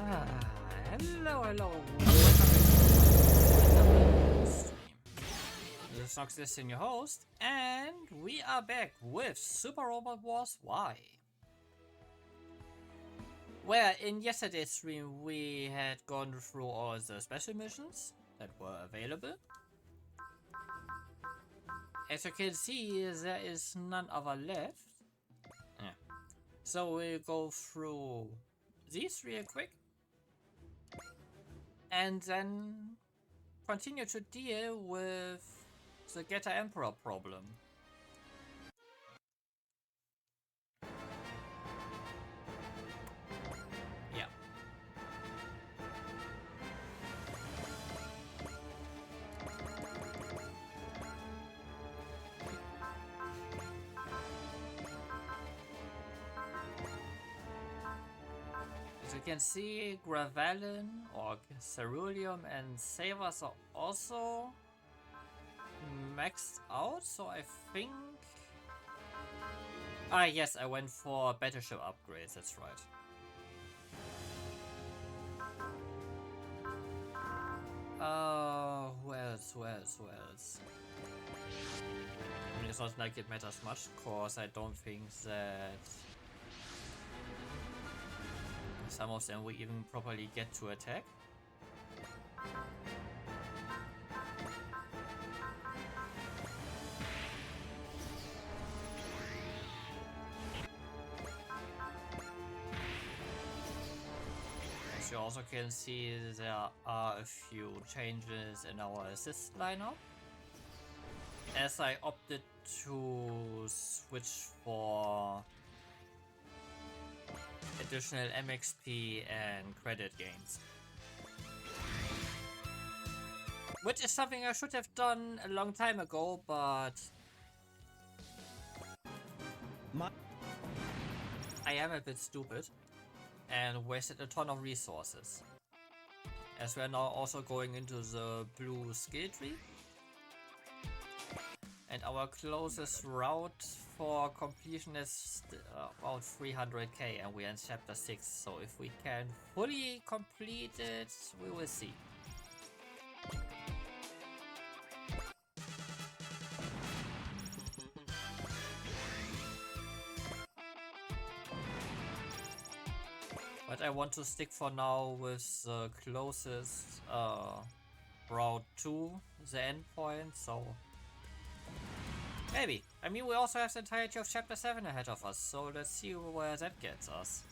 Hello, hello. Welcome to stream. This is Nox Destin, your host, and we are back with Super Robot Wars Y. Where in yesterday's stream we had gone through all the special missions that were available. As you can see, there is none other left. Yeah. So we'll go through these real quick. And then continue to deal with the Getter Emperor problem. Yeah. As you can see, Gravelin or Ceruleum and Savers are also maxed out, so I think... Ah yes, I went for battleship upgrades, that's right. Who else? I mean, it's not like it matters much, cause I don't think that some of them will even properly get to attack. As you also can see, there are a few changes in our assist lineup, as I opted to switch for additional MXP and credit gains. Which is something I should have done a long time ago, but I am a bit stupid and wasted a ton of resources. As we are now also going into the blue skill tree. And our closest route for completion is about 300k, and we're in chapter 6, so if we can fully complete it, we will see. But I want to stick for now with the closest route to the endpoint, so maybe. I mean, we also have the entirety of chapter 7 ahead of us, so let's see where that gets us.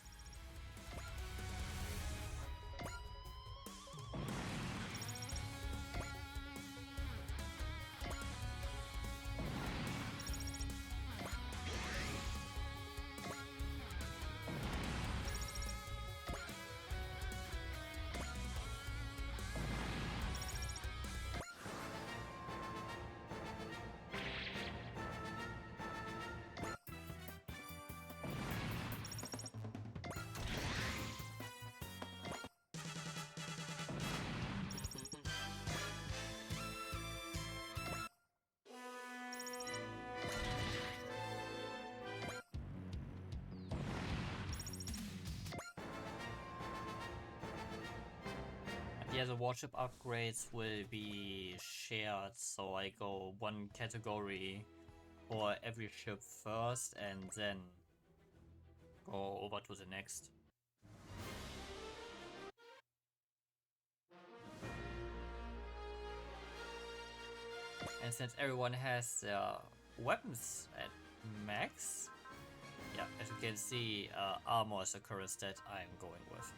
Yeah, the warship upgrades will be shared, so I go one category for every ship first and then go over to the next. And since everyone has their weapons at max, yeah, as you can see, armor is the current stat I'm going with.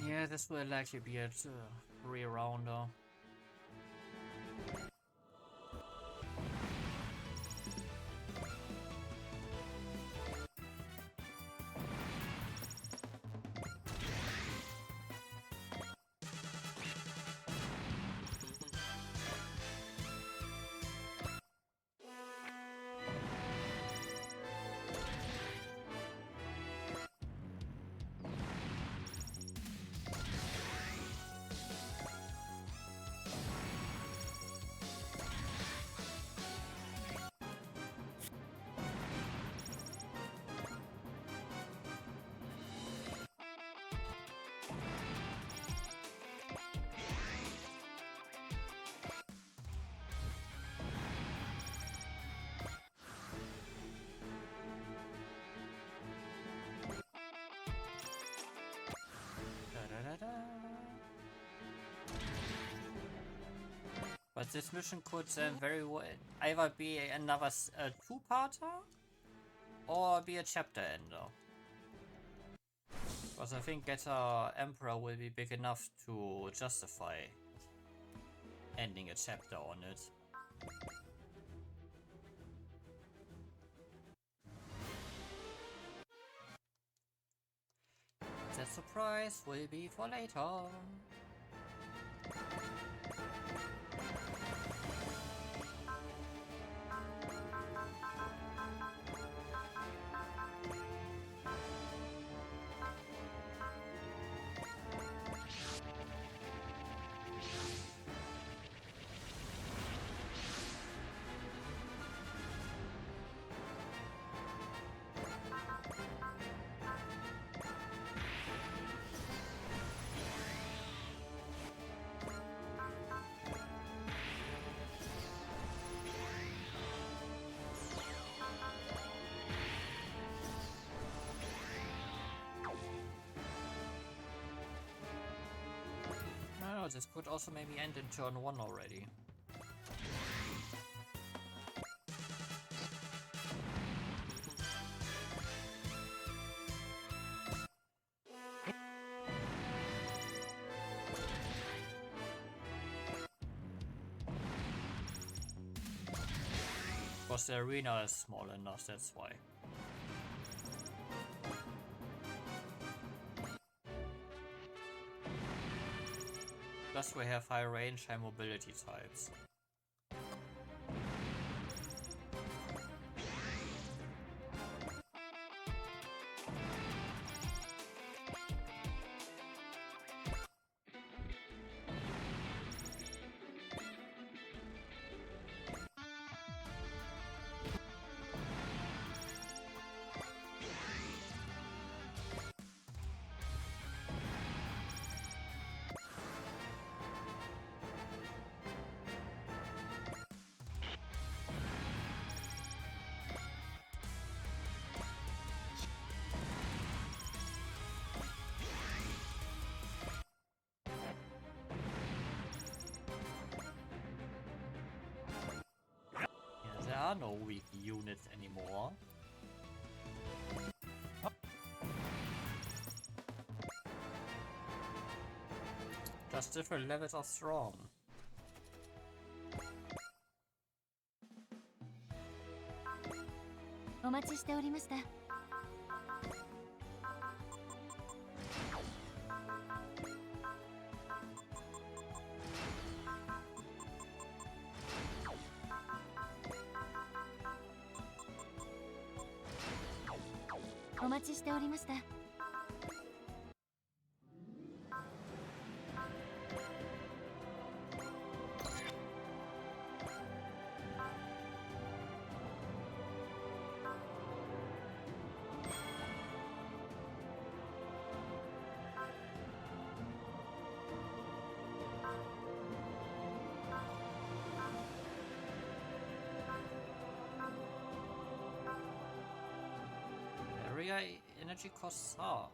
Yeah, this will likely be a re-rounder. But this mission could very well either be another two-parter or be a chapter ender. Because I think Getter Emperor will be big enough to justify ending a chapter on it. That surprise will be for later. No, this could also maybe end in turn 1 already. Because the arena is small enough, that's why. Plus we have high range, high mobility types. There are no weak units anymore. Just different levels of strong. Area energy costs half.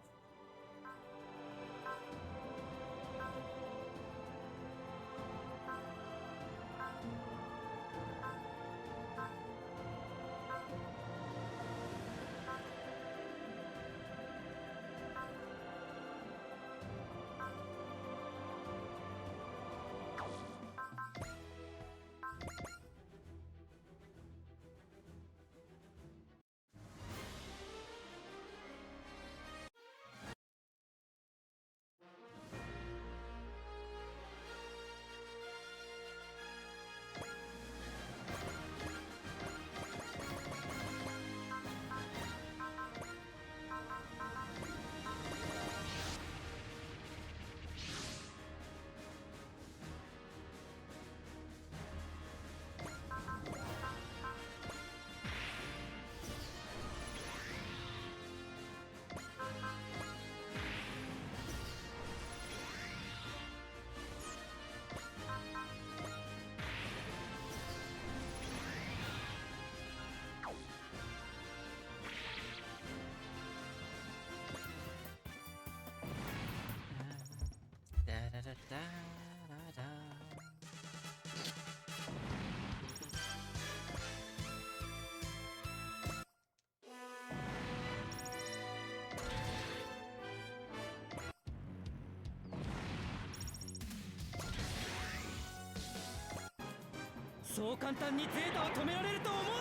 そう簡単にゼータを止められると思うな。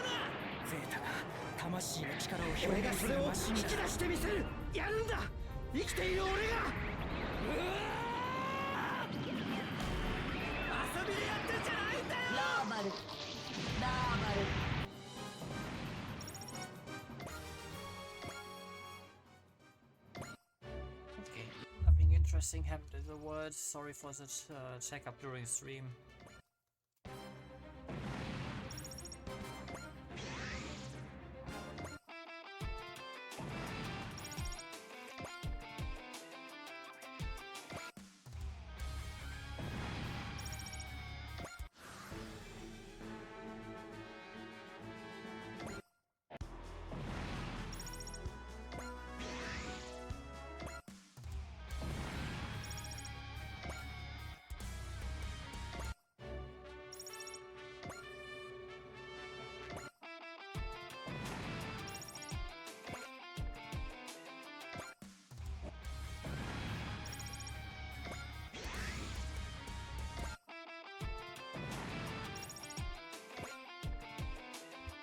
ゼータが魂の力を表現するマシンだ。引き出してみせる。やるんだ。生きている俺が。遊びでやってんじゃないんだよ。ノーマル。Okay, nothing interesting happened in the world. Sorry for the checkup during stream.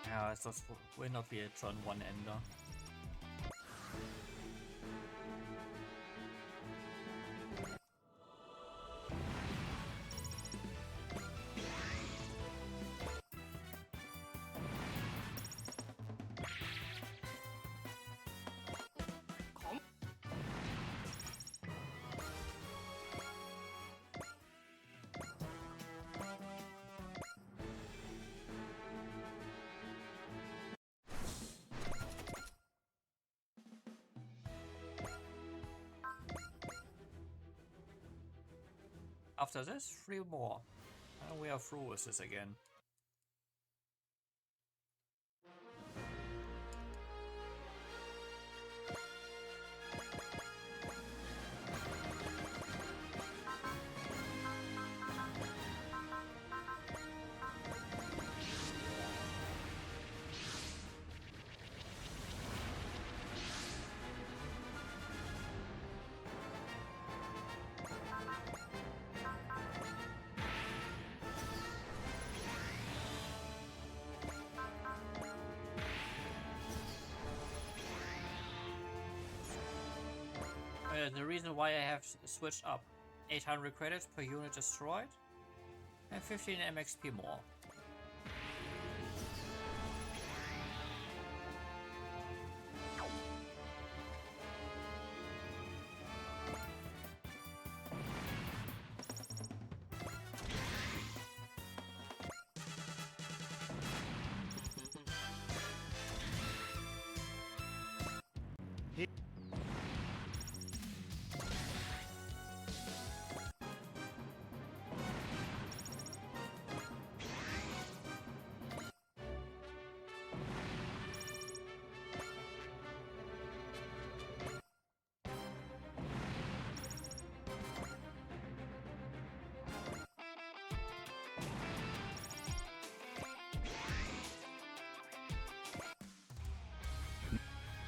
Yeah, this will not be a turn 1 ender. After this, 3 more. And we are through with this again. The reason why I have switched up 800 credits per unit destroyed and 15 MXP more.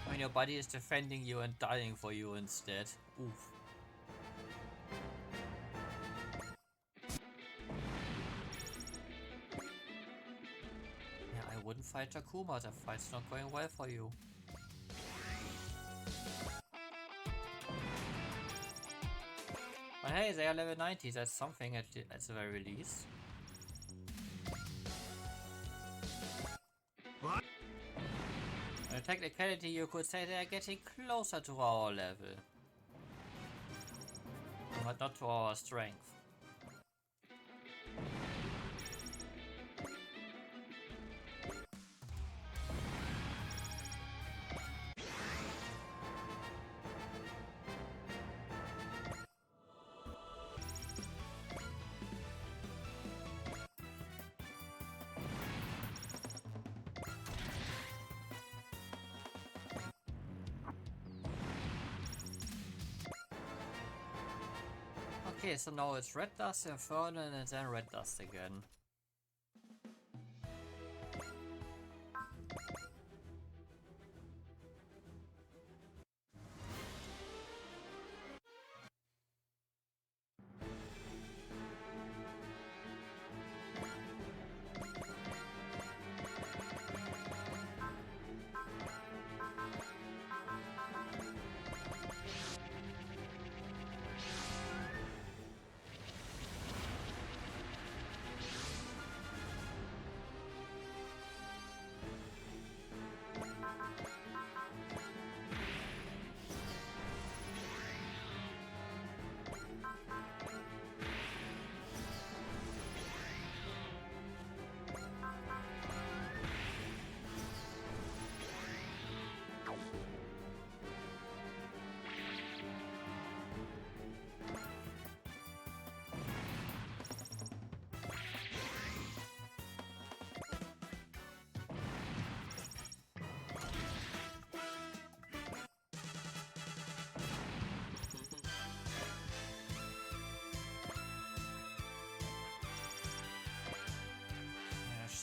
When your body is defending you and dying for you instead. Oof. Yeah, I wouldn't fight Takuma, the fight's not going well for you. But hey, they are level 90, that's something at the very least. What? In technicality, you could say they are getting closer to our level. But not to our strength. Okay, so now it's red dust, infernal, and then red dust again.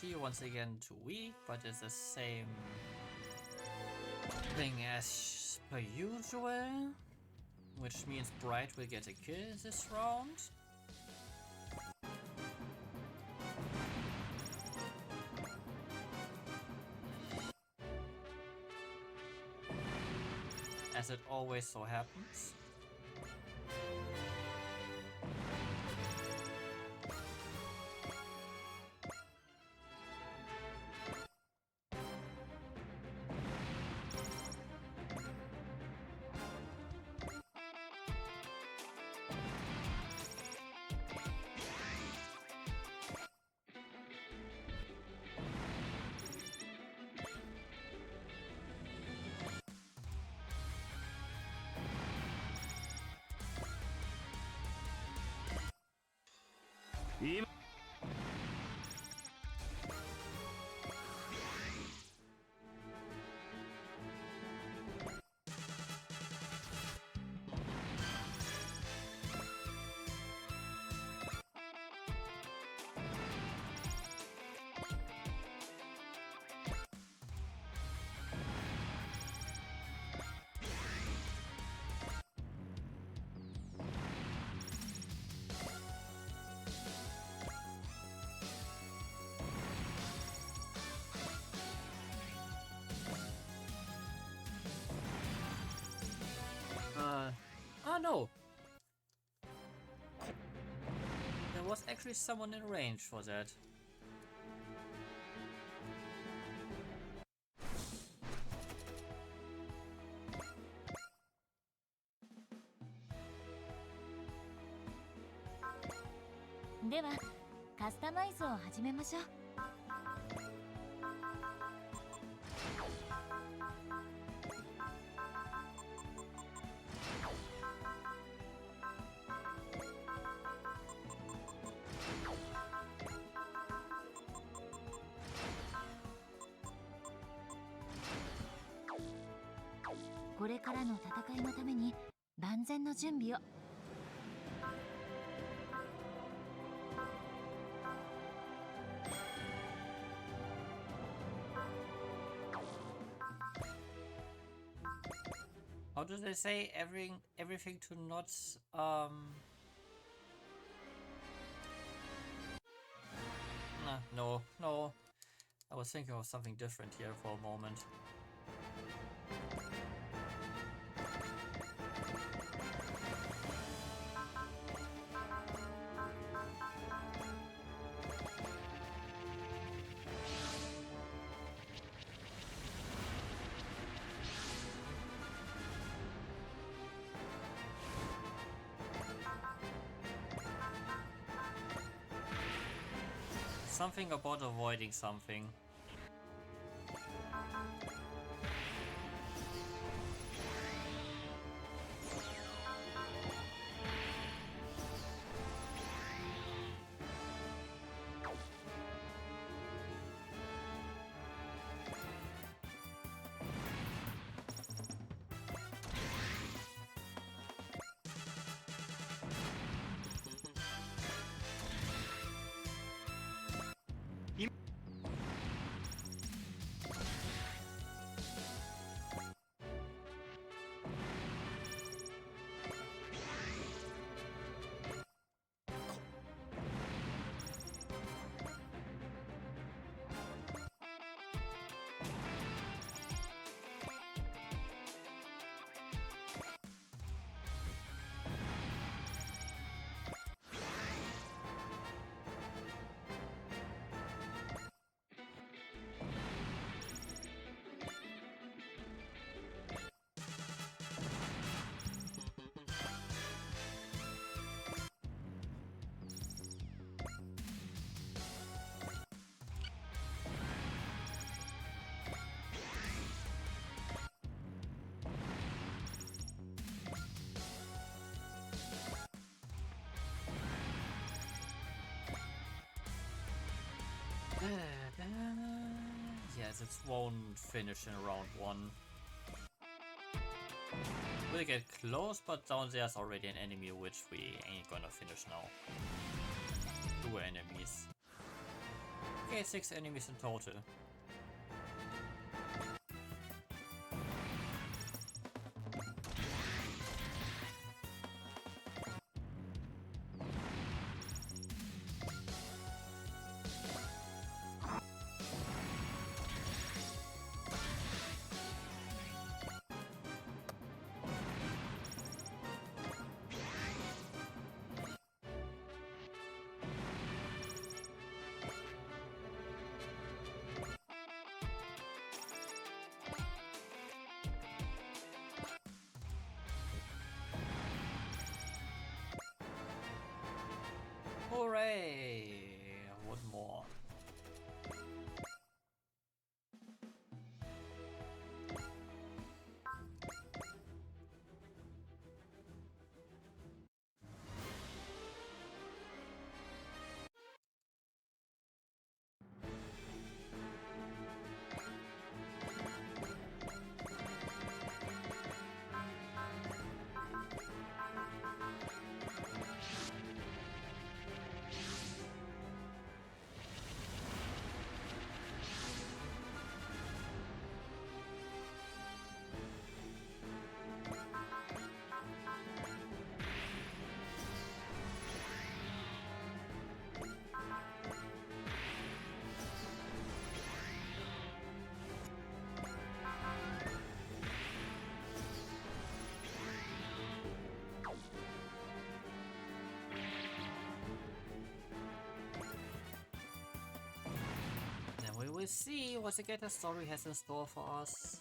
She once again too weak, but it's the same thing as per usual, which means Bright will get a kill this round. As it always so happens. Oh no! There was actually someone in range for that. How do they say everything to not no. I was thinking of something different here for a moment. Something about avoiding something. guess it won't finish in round 1. We'll get close, but down there's already an enemy which we ain't gonna finish now. 2 enemies. Okay, 6 enemies in total. Hooray! One more. We will see what the Hiatus story has in store for us.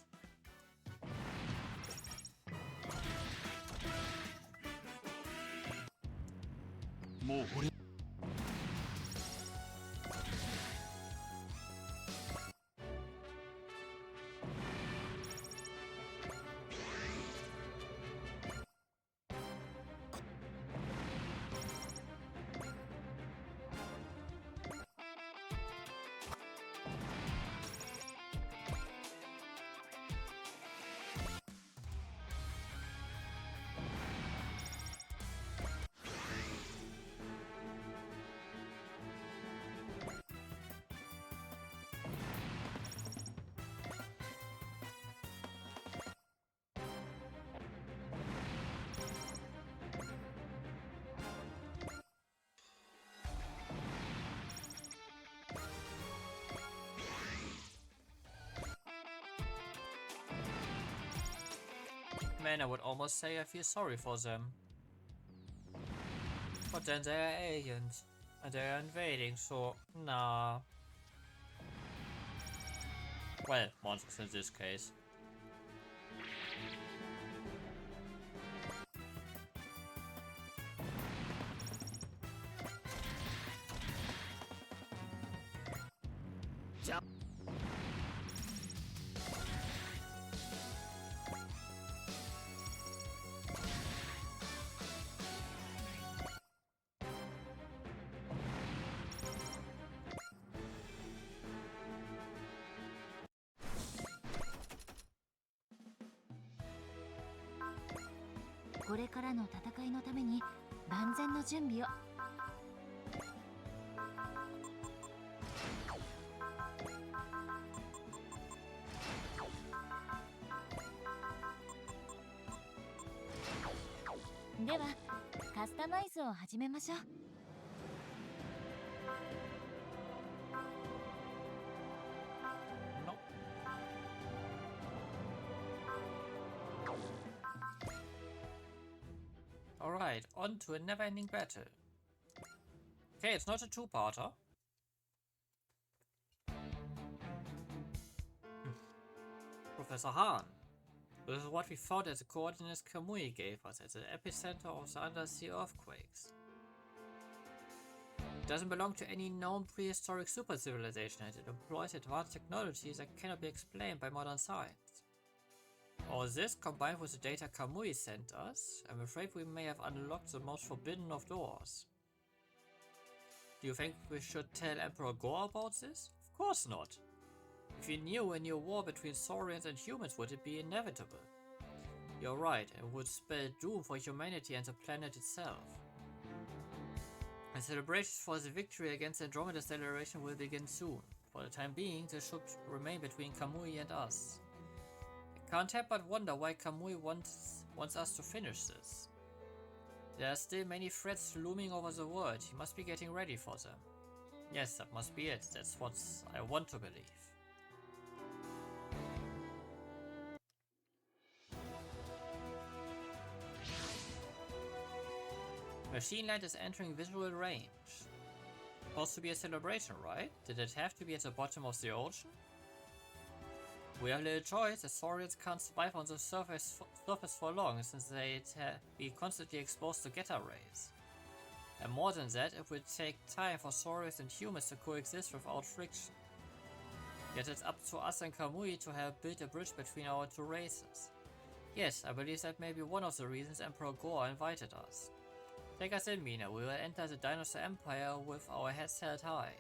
Man, I would almost say I feel sorry for them. But then they are aliens, and they are invading, so nah. Well, monsters in this case. Alright, on to a never-ending battle. Okay, it's not a two-parter. Professor Hahn. This is what we found at the coordinates Kamui gave us at the epicenter of the undersea earthquakes. It doesn't belong to any known prehistoric super-civilization and it employs advanced technologies that cannot be explained by modern science. All this, combined with the data Kamui sent us, I'm afraid we may have unlocked the most forbidden of doors. Do you think we should tell Emperor Gore about this? Of course not. If you knew a new war between Saurians and humans would it be inevitable? You're right, it would spell doom for humanity and the planet itself. The celebrations for the victory against the Andromeda Acceleration will begin soon. For the time being, this should remain between Kamui and us. I can't help but wonder why Kamui wants us to finish this. There are still many threats looming over the world, he must be getting ready for them. Yes, that must be it, that's what I want to believe. Machine Land is entering visual range. Supposed to be a celebration, right? Did it have to be at the bottom of the ocean? We have little choice, as Saurians can't survive on the surface for long, since they'd be constantly exposed to Geta rays. And more than that, it would take time for Saurians and humans to coexist without friction. Yet it's up to us and Kamui to help build a bridge between our two races. Yes, I believe that may be one of the reasons Emperor Gore invited us. Take us in, Mina. We will enter the Dinosaur Empire with our heads held high.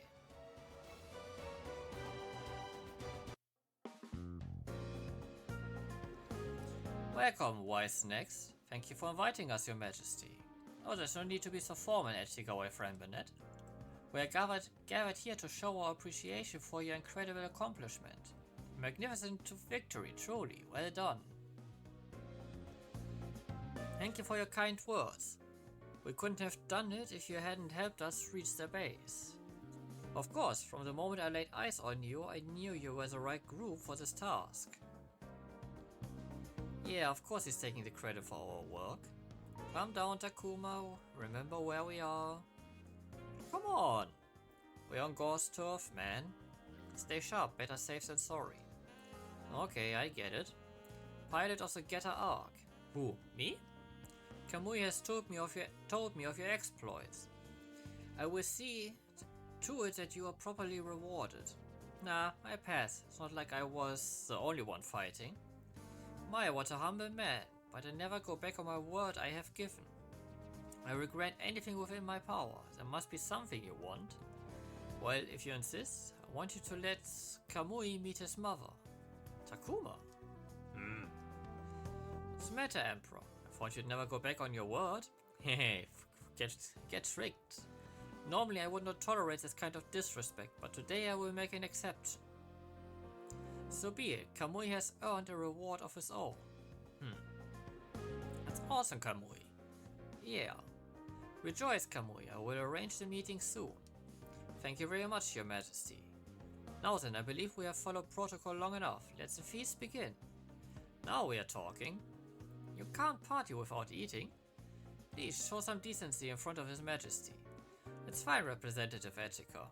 Welcome, wise snacks. Thank you for inviting us, Your Majesty. Oh, there's no need to be so formal, Etchigawa friend Bennett. We are gathered here to show our appreciation for your incredible accomplishment. Magnificent victory, truly. Well done. Thank you for your kind words. We couldn't have done it if you hadn't helped us reach the base. Of course, from the moment I laid eyes on you, I knew you were the right group for this task. Yeah, of course he's taking the credit for our work. Calm down, Takuma. Remember where we are. Come on. We're on Gore's turf, man. Stay sharp, better safe than sorry. Okay, I get it. Pilot of the Geta Ark. Who, me? Kamui has told me of your exploits. I will see to it that you are properly rewarded. Nah, I pass. It's not like I was the only one fighting. My, what a humble man, but I never go back on my word I have given. I regret anything within my power. There must be something you want. Well, if you insist, I want you to let Kamui meet his mother. Takuma? What's the matter, Emperor? I thought you'd never go back on your word. Hehe, get tricked. Normally I would not tolerate this kind of disrespect, but today I will make an exception. So be it, Kamui has earned a reward of his own. That's awesome, Kamui. Yeah. Rejoice, Kamui, I will arrange the meeting soon. Thank you very much, Your Majesty. Now then, I believe we have followed protocol long enough. Let the feast begin. Now we are talking. You can't party without eating. Please show some decency in front of His Majesty. It's fine, Representative Etika.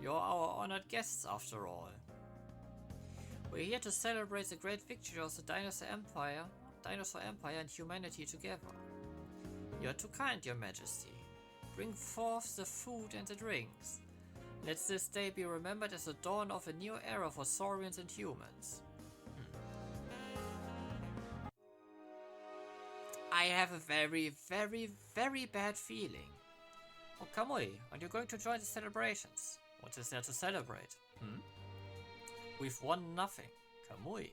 You're our honored guests after all. We're here to celebrate the great victory of the Dinosaur Empire and humanity together. You're too kind, Your Majesty. Bring forth the food and the drinks. Let this day be remembered as the dawn of a new era for Saurians and humans. I have a very, very, very bad feeling. Oh, Kamui, are you going to join the celebrations? What is there to celebrate? We've won nothing. Kamui.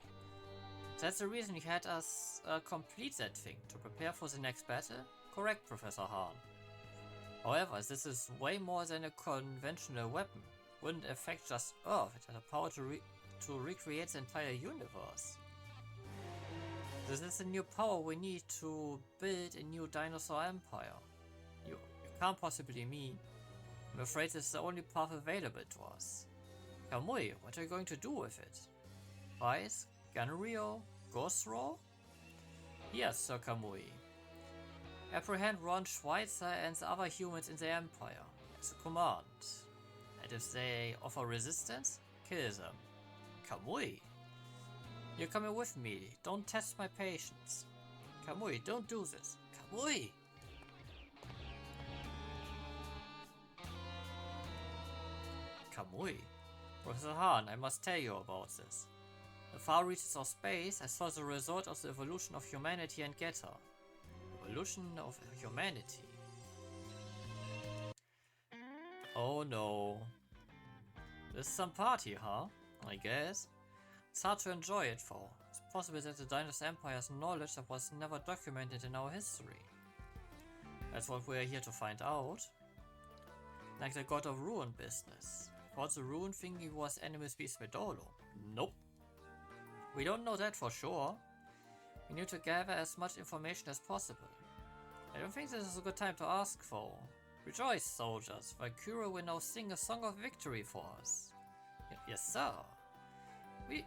That's the reason you had us complete that thing, to prepare for the next battle? Correct, Professor Hahn. However, this is way more than a conventional weapon. Wouldn't affect just Earth, it has the power to recreate the entire universe. This is the new power we need to build a new dinosaur empire. You can't possibly mean. I'm afraid this is the only path available to us. Kamui, what are you going to do with it? Ice? Ganrio? Ghost Roll? Yes, Sir Kamui. Apprehend Ron Schweitzer and the other humans in the Empire. It's a command. And if they offer resistance, kill them. Kamui! You're coming with me. Don't test my patience. Kamui, don't do this. Kamui! Kamui? Professor Hahn, I must tell you about this. The far reaches of space, I saw the result of the evolution of humanity and Geta. Evolution of humanity. Oh no. This is some party, huh? I guess. It's hard to enjoy it for. It's possible that the Dynasty Empire has knowledge that was never documented in our history. That's what we're here to find out. Like the God of Ruin business. What's the Ruin thinking he was enemy species Medolo? Nope. We don't know that for sure. We need to gather as much information as possible. I don't think this is a good time to ask for. Rejoice, soldiers. Valkyria will now sing a song of victory for us. Yes, sir. We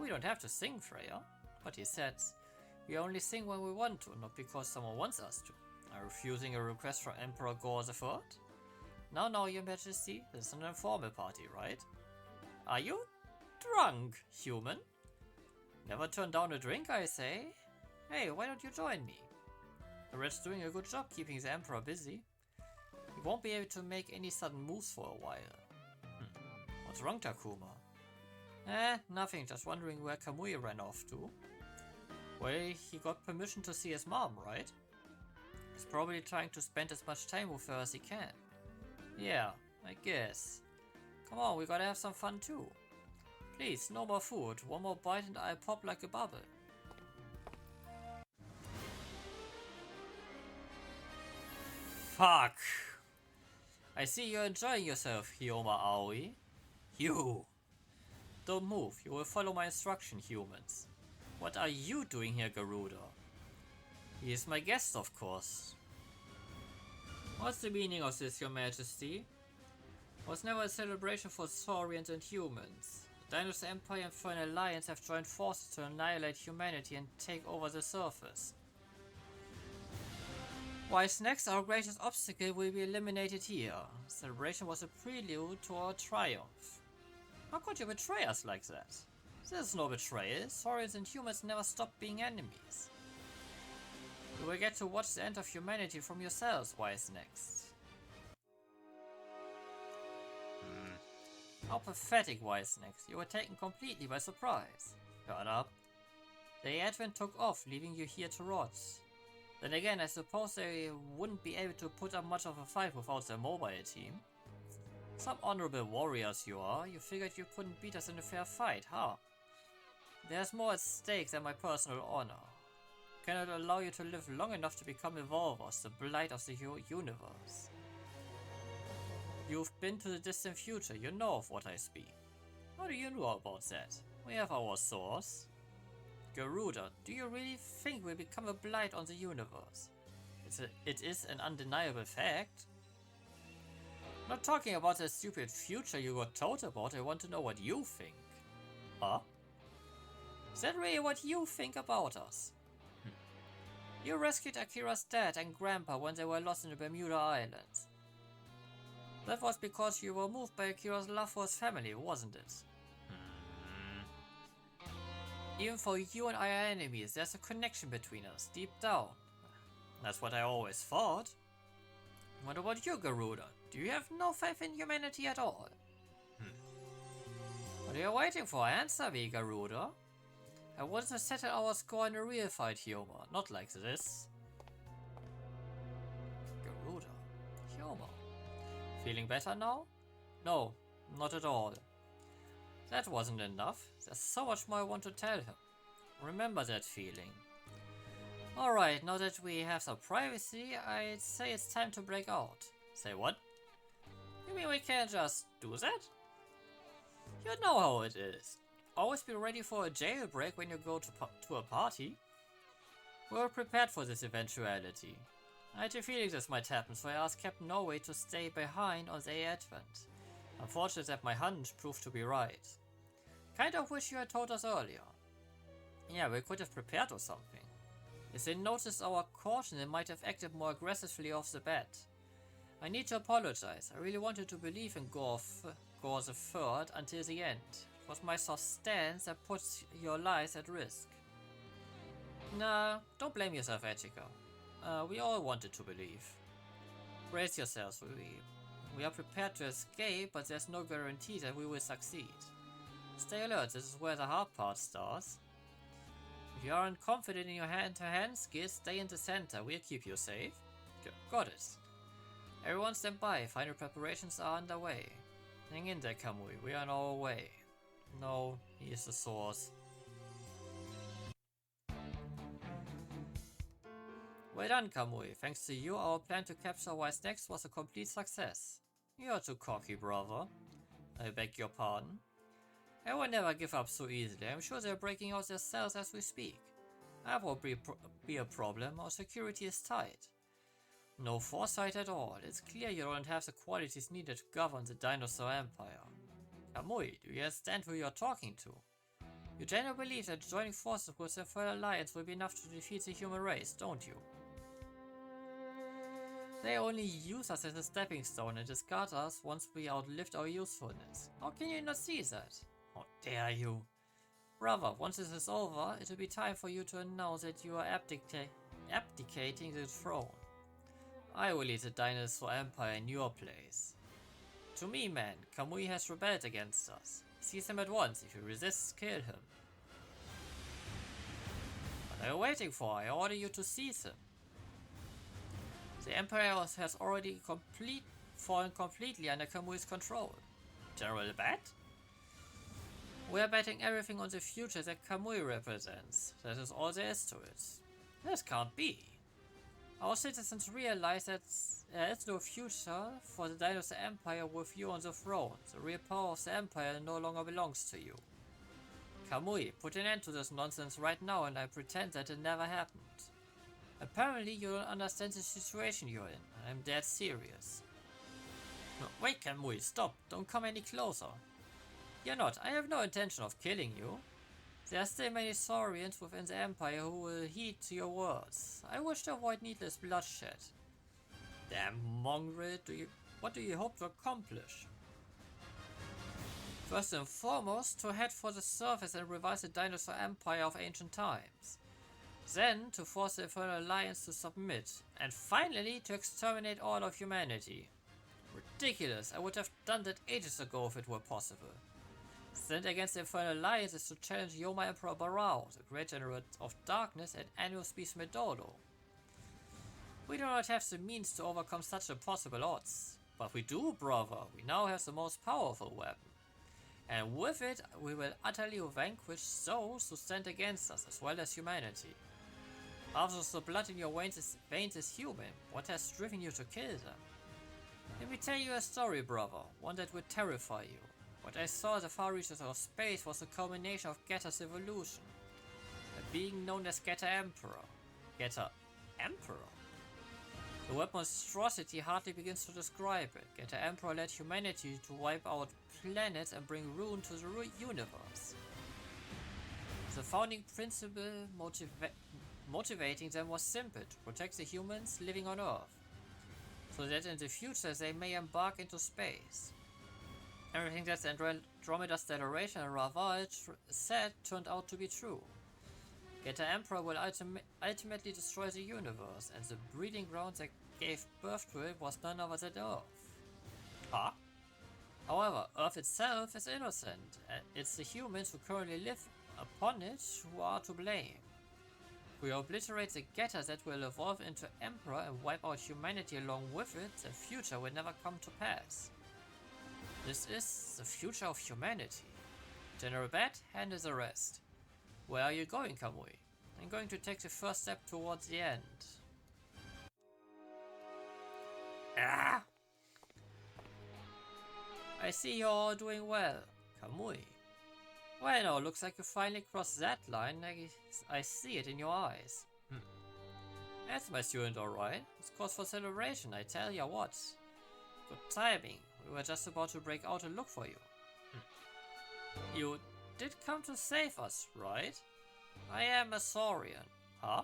don't have to sing, Freya. But he said, we only sing when we want to, not because someone wants us to. Are you refusing a request from Emperor Gore III? No, your majesty. This is an informal party, right? Are you drunk, human? Never turn down a drink, I say. Hey, why don't you join me? The Red's doing a good job keeping the Emperor busy. He won't be able to make any sudden moves for a while. What's wrong, Takuma? Nothing, just wondering where Kamui ran off to. Well, he got permission to see his mom, right? He's probably trying to spend as much time with her as he can. Yeah, I guess. Come on, we gotta have some fun too. Please, no more food. One more bite and I'll pop like a bubble. Fuck. I see you're enjoying yourself, Hyoma Aoi. You. Don't move. You will follow my instruction, humans. What are you doing here, Garuda? He is my guest, of course. What's the meaning of this, your majesty? It was never a celebration for saurians and humans. The Dynasty Empire and Foreign Alliance have joined forces to annihilate humanity and take over the surface. Wise next, our greatest obstacle will be eliminated here. Celebration was a prelude to our triumph. How could you betray us like that? This is no betrayal. Saurians and humans never stopped being enemies. You will get to watch the end of humanity from yourselves, Wise next. How pathetic, Wise next. You were taken completely by surprise. Shut up. The Advent took off, leaving you here to rot. Then again, I suppose they wouldn't be able to put up much of a fight without their mobile team. Some honorable warriors you are. You figured you couldn't beat us in a fair fight, huh? There's more at stake than my personal honor. Cannot allow you to live long enough to become evolvers, the blight of the universe. You've been to the distant future, you know of what I speak. How do you know about that? We have our source. Garuda, do you really think we'll become a blight on the universe? It is an undeniable fact. Not talking about the stupid future you got told about, I want to know what you think. Huh? Is that really what you think about us? You rescued Akira's dad and grandpa when they were lost in the Bermuda Islands. That was because you were moved by Akira's love for his family, wasn't it? Even for you and our enemies, there's a connection between us, deep down. That's what I always thought. What about you, Garuda? Do you have no faith in humanity at all? What are you waiting for? Answer me, Garuda. I want to settle our score in a real fight, Hyoma, not like this. Garuda. Hyoma. Feeling better now? No, not at all. That wasn't enough. There's so much more I want to tell him. Remember that feeling. Alright, now that we have some privacy, I'd say it's time to break out. Say what? You mean we can't just do that? You know how it is. Always be ready for a jailbreak when you go to a party. We're prepared for this eventuality. I had a feeling this might happen, so I asked Captain Norway to stay behind on the Advent. Unfortunate that my hunch proved to be right. Kind of wish you had told us earlier. Yeah, we could have prepared or something. If they noticed our caution, they might have acted more aggressively off the bat. I need to apologize. I really wanted to believe in Gore the Third until the end. It was my soft stance that puts your lives at risk. Nah, don't blame yourself, Echika. We all wanted to believe. Brace yourselves, we are prepared to escape, but there's no guarantee that we will succeed. Stay alert, this is where the hard part starts. If you aren't confident in your hand-to-hand skills, stay in the center, we'll keep you safe. Got it. Everyone stand by, final preparations are underway. Hang in there, Kamui, we are on our way. No, he is the source. Well done, Kamui. Thanks to you, our plan to capture Wednesday was a complete success. You're too cocky, brother. I beg your pardon. I will never give up so easily. I'm sure they're breaking out their cells as we speak. That won't be a problem. Our security is tight. No foresight at all. It's clear you don't have the qualities needed to govern the dinosaur empire. Kamui, do you understand who you're talking to? You genuinely believe that joining forces with the Infernal Alliance will be enough to defeat the human race, don't you? They only use us as a stepping stone and discard us once we outlived our usefulness. How can you not see that? How dare you? Brother, once this is over, it will be time for you to announce that you are abdicating the throne. I will lead the dinosaur empire in your place. To me, man, Kamui has rebelled against us. Seize him at once. If he resists, kill him. What are you waiting for? I order you to seize him. The Empire has already fallen completely under Kamui's control. General Bet? We are betting everything on the future that Kamui represents. That is all there is to it. This can't be. Our citizens realize that there is no future for the Dinosaur Empire with you on the throne. The real power of the Empire no longer belongs to you. Kamui, put an end to this nonsense right now and I pretend that it never happened. Apparently you don't understand the situation you're in. I'm dead serious. No, wait, Kamui, stop. Don't come any closer. You're not. I have no intention of killing you. There are still many Saurians within the Empire who will heed to your words. I wish to avoid needless bloodshed. Damn mongrel, what do you hope to accomplish? First and foremost, to head for the surface and revise the dinosaur empire of ancient times. Then, to force the Infernal Alliance to submit. And finally, to exterminate all of humanity. Ridiculous, I would have done that ages ago if it were possible. Stand against the Infernal Alliance is to challenge Yoma Emperor Barao, the Great General of Darkness and Annual Species Medodo. We do not have the means to overcome such impossible odds. But we do, brother. We now have the most powerful weapon. And with it, we will utterly vanquish those who stand against us, as well as humanity. After the blood in your veins is human, what has driven you to kill them? Let me tell you a story, brother, one that will terrify you. What I saw at the far reaches of space was a culmination of Geta's evolution. A being known as Geta Emperor. Geta Emperor? The word monstrosity hardly begins to describe it. Geta Emperor led humanity to wipe out planets and bring ruin to the universe. The founding principle motivating them was simple, to protect the humans living on Earth, so that in the future they may embark into space. Everything that the Andromeda's Declaration and Raval said turned out to be true. Geta Emperor will ultimately destroy the universe, and the breeding ground that gave birth to it was none other than Earth. Huh? However, Earth itself is innocent, and it's the humans who currently live upon it who are to blame. If we obliterate the Geta that will evolve into Emperor and wipe out humanity along with it, the future will never come to pass. This is the future of humanity. General Bat, handle the rest. Where are you going, Kamui? I'm going to take the first step towards the end. Ah! I see you're all doing well, Kamui. Well, now, looks like you finally crossed that line. I see it in your eyes. That's my student, alright. It's cause for celebration, I tell ya what. Good timing. We were just about to break out and look for you. You did come to save us, right? I am a Saurian. Huh?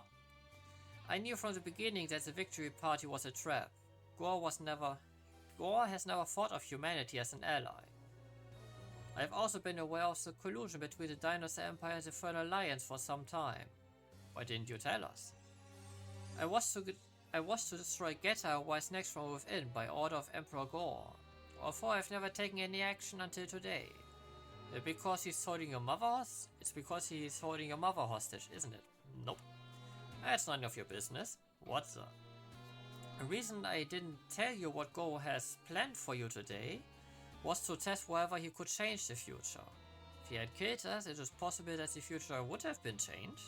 I knew from the beginning that the victory party was a trap. Gore has never thought of humanity as an ally. I have also been aware of the collusion between the Dinosaur Empire and the Infernal Alliance for some time. Why didn't you tell us? I was to destroy Geta and Wise Next from within by order of Emperor Gore. Although I've never taken any action until today. Because he's holding your mother It's because he's holding your mother hostage, isn't it? Nope. That's none of your business. What the? The reason I didn't tell you what Go has planned for you today was to test whether he could change the future. If he had killed us, it is possible that the future would have been changed.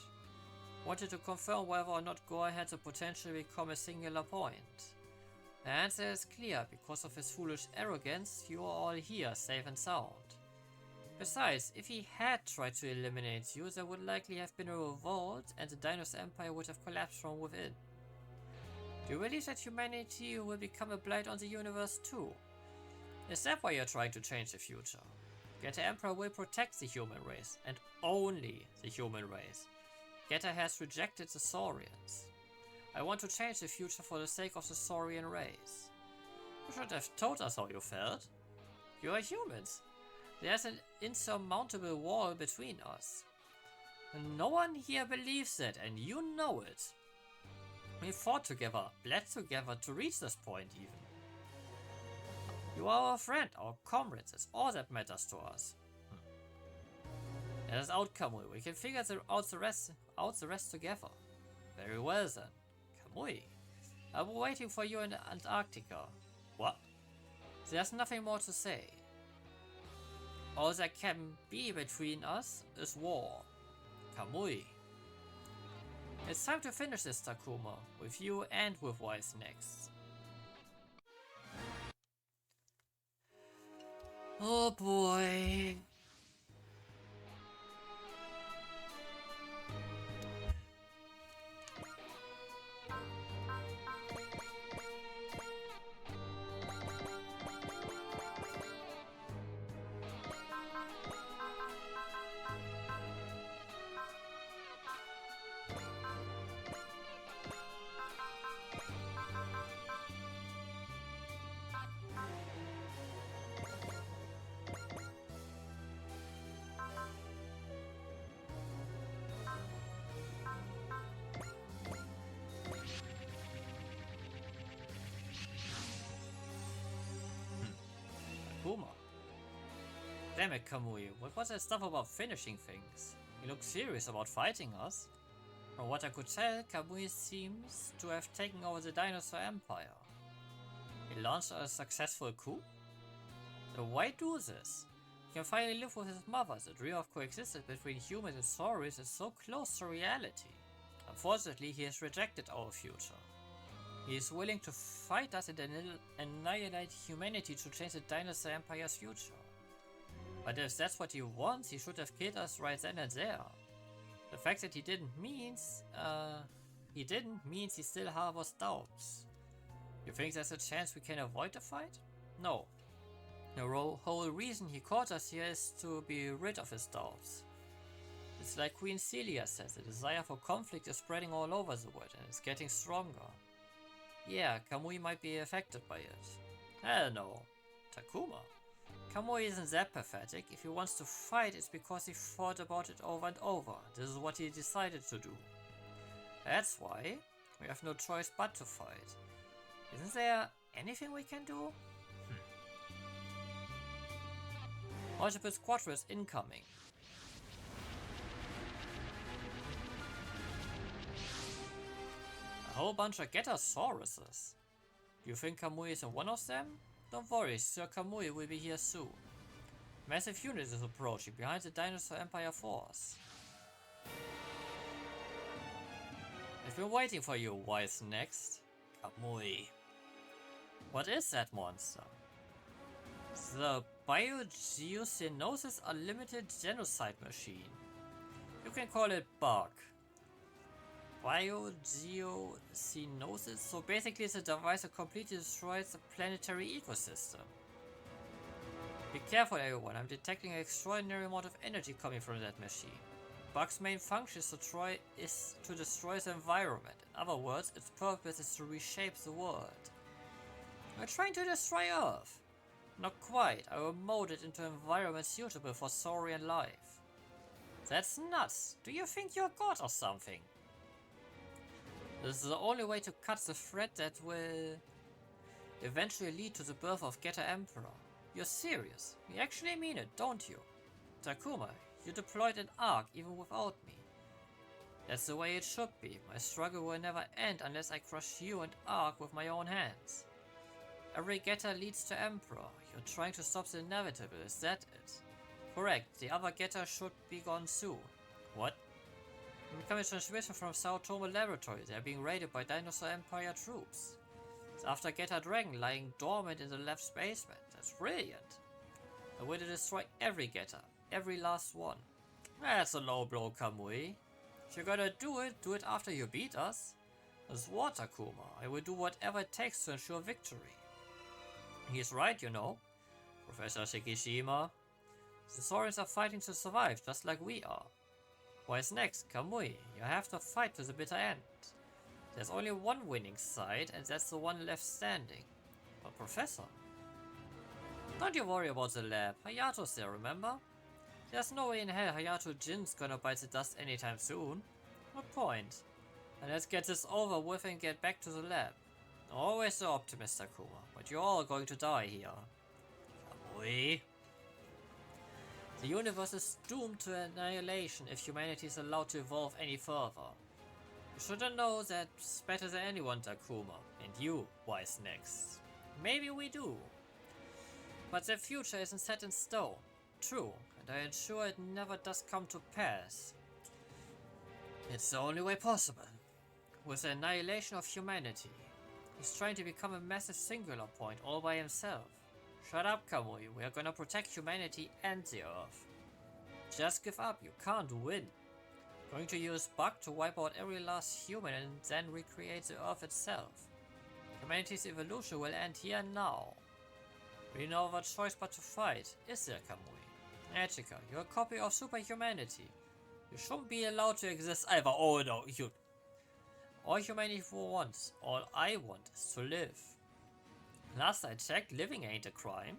Wanted to confirm whether or not Gore had the potential to become a singular point. The answer is clear. Because of his foolish arrogance, you are all here, safe and sound. Besides, if he had tried to eliminate you, there would likely have been a revolt and the Dinosaur Empire would have collapsed from within. Do you believe that humanity will become a blight on the universe too? Is that why you're trying to change the future? Geta Emperor will protect the human race, and only the human race. Geta has rejected the Saurians. I want to change the future for the sake of the Saurian race. You should have told us how you felt. You are humans. There's an insurmountable wall between us. And no one here believes that, and you know it. We fought together, bled together to reach this point even. You are our friend, our comrades, that's all that matters to us. Let us out, Kamui. We can figure out the rest together. Very well then. Kamui, I'll be waiting for you in Antarctica. What? There's nothing more to say. All that can be between us is war. Kamui. It's time to finish this, Takuma, with you and with Wise next. Oh boy. Takuma. Damn it, Kamui, what was that stuff about finishing things? You look serious about fighting us. From what I could tell, Kamui seems to have taken over the Dinosaur Empire. He launched a successful coup? So why do this? He can finally live with his mother. The dream of coexistence between humans and saurians is so close to reality. Unfortunately, he has rejected our future. He is willing to fight us and annihilate humanity to change the Dinosaur Empire's future. But if that's what he wants, he should have killed us right then and there. The fact that he didn't means he still harbors doubts. You think there's a chance we can avoid the fight? No. The whole reason he caught us here is to be rid of his doubts. It's like Queen Celia says, the desire for conflict is spreading all over the world and it's getting stronger. Yeah, Kamui might be affected by it. Hell no. Takuma. Kamui isn't that pathetic. If he wants to fight, it's because he thought about it over and over. This is what he decided to do. That's why we have no choice but to fight. Isn't there anything we can do? Multiple squadrons incoming. A whole bunch of Getosauruses. Do you think Kamui is in one of them? Don't worry, Sir Kamui will be here soon. Massive unit is approaching behind the Dinosaur Empire force. I've been waiting for you, Wise next. Kamui. What is that monster? The Biogeocynosis Unlimited Genocide Machine. You can call it bug. Biogeocynosis, so basically it's a device that completely destroys the planetary ecosystem. Be careful everyone, I'm detecting an extraordinary amount of energy coming from that machine. Bug's main function is to destroy the environment. In other words, its purpose is to reshape the world. We're trying to destroy Earth. Not quite, I will mold it into an environment suitable for saurian life. That's nuts, do you think you're God or something? This is the only way to cut the thread that will eventually lead to the birth of Geta Emperor. You're serious. You actually mean it, don't you? Takuma, you deployed an Ark even without me. That's the way it should be. My struggle will never end unless I crush you and Ark with my own hands. Every Geta leads to Emperor. You're trying to stop the inevitable, is that it? Correct, the other getter should be gone soon. What? Incoming transmission from Sao Tome Laboratory. They are being raided by Dinosaur Empire troops. It's after Getter Dragon lying dormant in the left's basement. That's brilliant. A way to destroy every getter. Every last one. That's a low blow, Kamui. If you're gonna do it after you beat us. As water, Kuma. I will do whatever it takes to ensure victory. He's right, you know. Professor Shikishima. The Saurians are fighting to survive, just like we are. What's next, Kamui? You have to fight to the bitter end. There's only one winning side, and that's the one left standing. But Professor? Don't you worry about the lab. Hayato's there, remember? There's no way in hell Hayato Jin's gonna bite the dust anytime soon. What point? And let's get this over with and get back to the lab. Always the optimist, Takuma, but you're all going to die here. Kamui? The universe is doomed to annihilation if humanity is allowed to evolve any further. You shouldn't know that's better than anyone, Takuma. And you, wise next. Maybe we do. But the future isn't set in stone. True, and I ensure it never does come to pass. It's the only way possible. With the annihilation of humanity. He's trying to become a massive singular point all by himself. Shut up, Kamui. We are gonna protect humanity and the Earth. Just give up. You can't win. Going to use Bug to wipe out every last human and then recreate the Earth itself. Humanity's evolution will end here and now. We no other choice but to fight, is there, Kamui? Magica, you're a copy of superhumanity. You shouldn't be allowed to exist either. Oh no, you. All humanity wants, all I want is to live. Last I checked, living ain't a crime.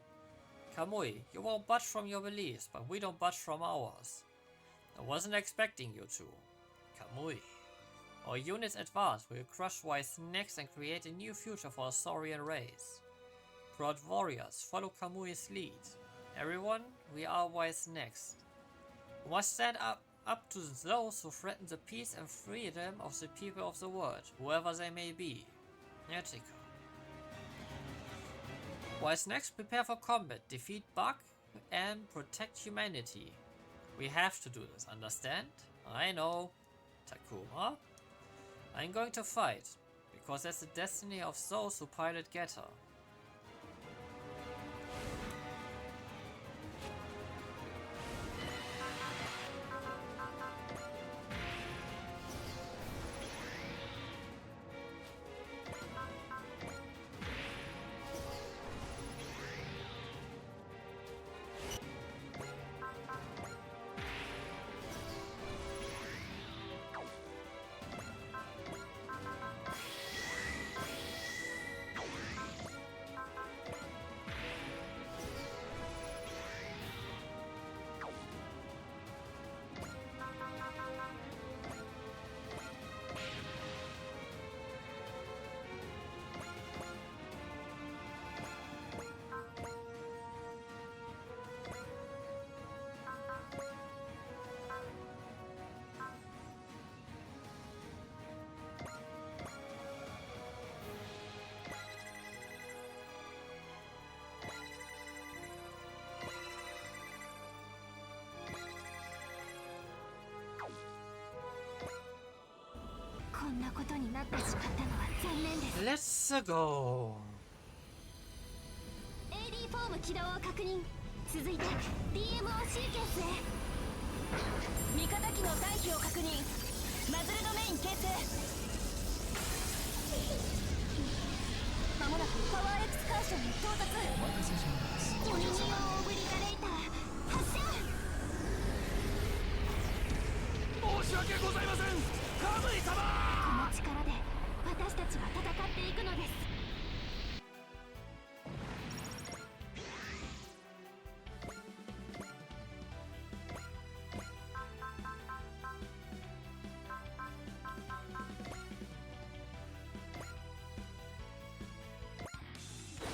Kamui, you won't budge from your beliefs, but we don't budge from ours. I wasn't expecting you to. Kamui. Our units advance, we will crush Wise next and create a new future for the Saurian race. Proud warriors, follow Kamui's lead. Everyone, we are Wise next. We must stand up to those who threaten the peace and freedom of the people of the world, whoever they may be. Magica. Wise next, prepare for combat, defeat Bug, and protect humanity. We have to do this, understand? I know. Takuma? I'm going to fight, because that's the destiny of those who pilot Getter. Let's go. AD フォーム起動を確認。続いて DMO シーケンスへ。味方機の退避を確認。マズルドメイン形成。まもなくパワーエクスカーションに到達。オニニオンオブリタレーター発射。申し訳ございません、カムイ様。この力で私たちは戦っていくのです。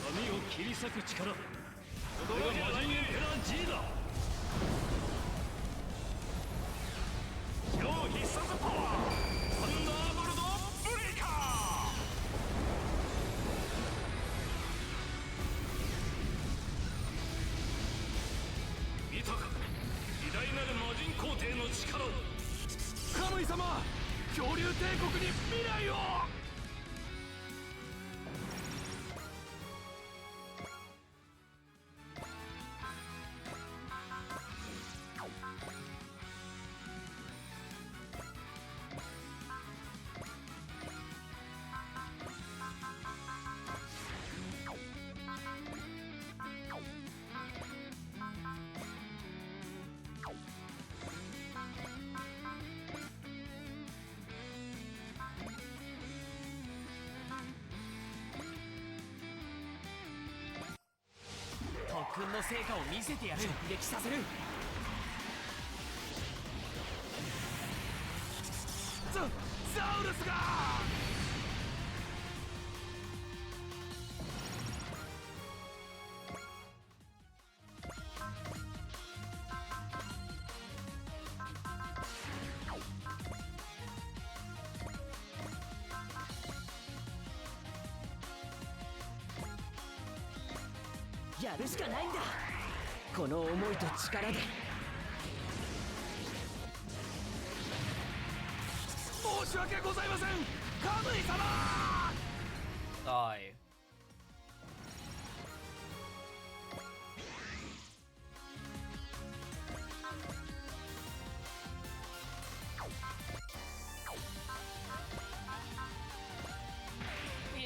髪を切り裂く力、これが魔人エンペラー G だ。超必殺パワー、サンダーボルトブレイカー。見たか、ムイ様、恐竜帝国に未来を。特訓の成果を見せてやる。直撃させる。ザウルスが。やるしかないんだ、この思いと力で。申し訳ございません、カムイ様。Die.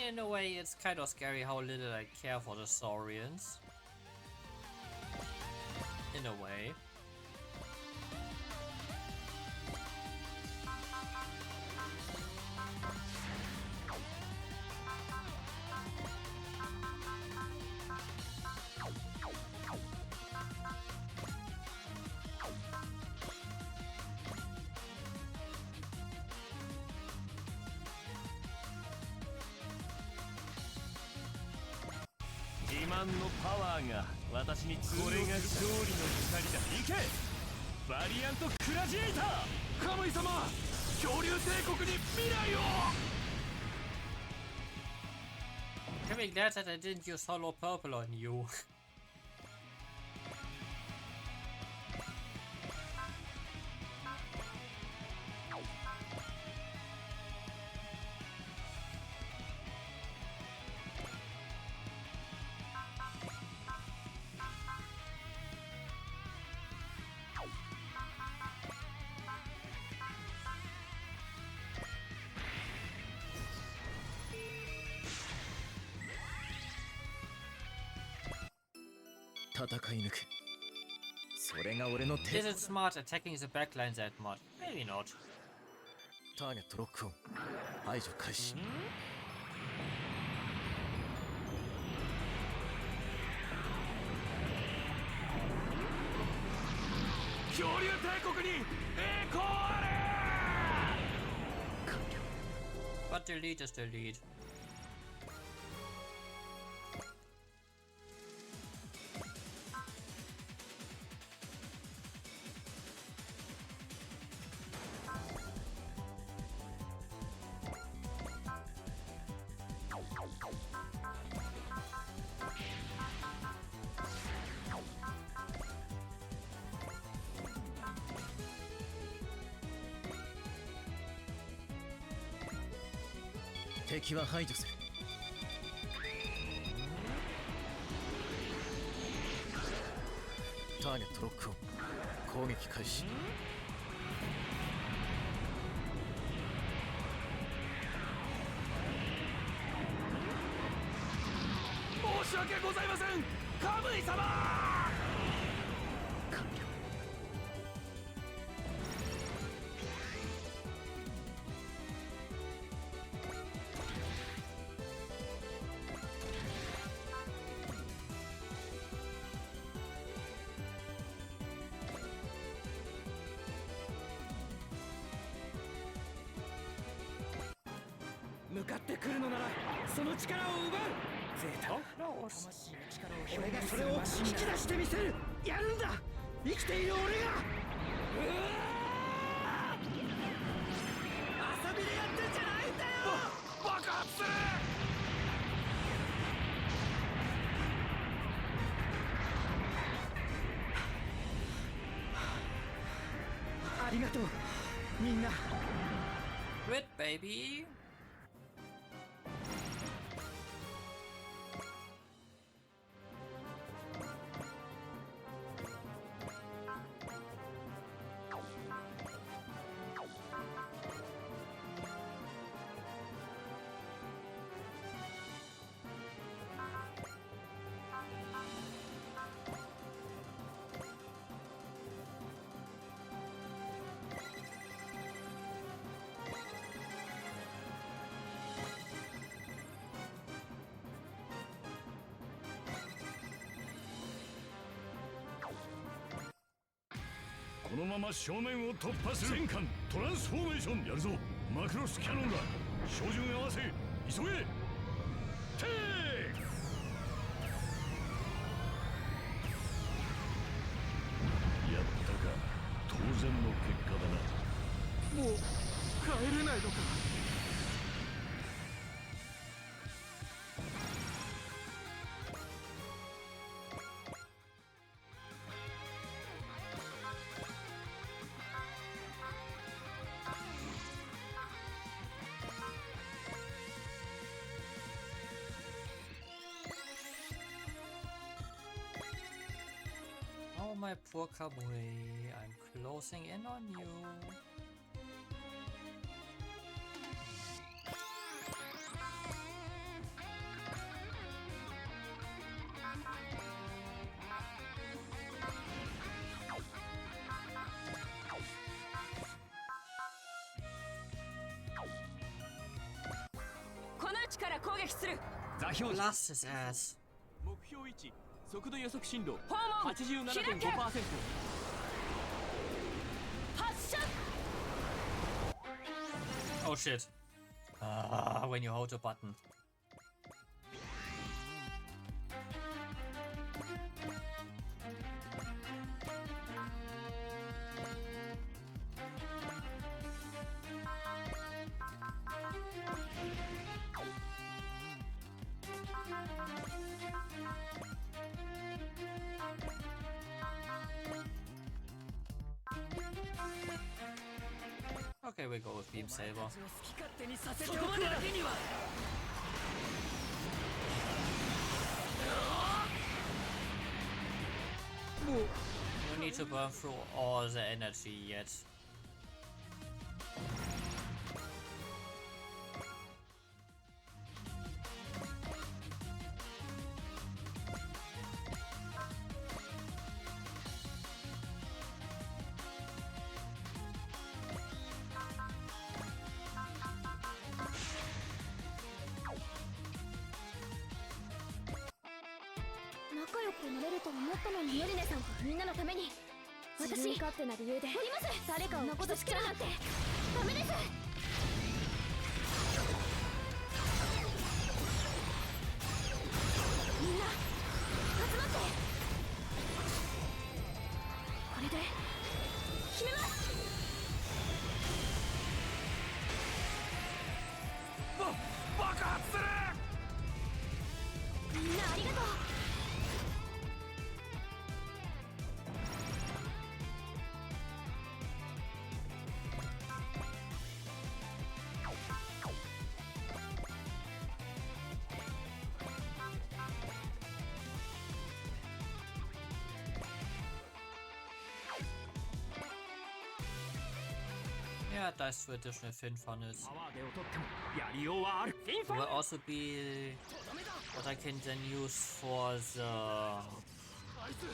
In a way, it's kind of scary how little I care for the Saurians. In a way. 自慢のパワーが私にこれが勝利の光だ。行けバリアントクラジエーター。カムイ様、恐竜帝国に未来を。 I'm really glad that I didn't use Hollow Purple on you. Is it smart attacking the backline that much? Maybe not. ターゲットロックオン、排除開始。恐竜帝国に栄光あれ。完了。 But delete is delete.「敵は排除する」「ターゲットロックオン、攻撃開始」申し訳ございません、カムイ様。完了。向かってくるのならその力を奪う。ゼータ、魂の力を俺がそれを引き出してみせる。やるんだ、生きている俺が。遊びでやってんじゃないんだよ。爆発する。ありがとうみんな。it, baby!このまま正面を突破する。全艦トランスフォーメーションやるぞ。マクロスキャノンだ。照準合わせ急げ。テイク。やったか。当然の結果だな。もう帰れないのか。Oh, my poor Kamui, I'm closing in on you. Blast his ass. 目標位置速度予測進路訪問 87.5%。 発射 Oh shit. When you hold the button. Okay, we go with Beam Saber. 好き勝手にさせておくわけには。もう We need to burn through all the energy yet. Yeah, dice for additional fin funnels. パワーで劣ってもやりようはある。フィンファ Will ン also be what I can then use for the あいつ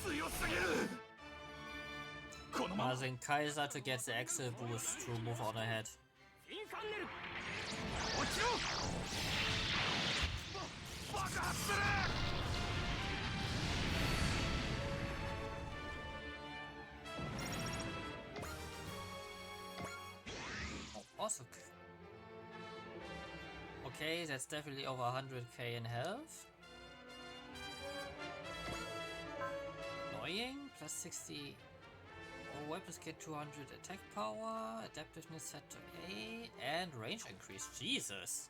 強すぎる。このまま Mazen Kaiser to get the Axel boost to move on ahead. フィンファンネル落ちろ。爆発する。 Awesome. Okay, that's definitely over 100k in health. Annoying. Plus 60. All weapons get 200 attack power. Adaptiveness set to A. And range increase. Jesus.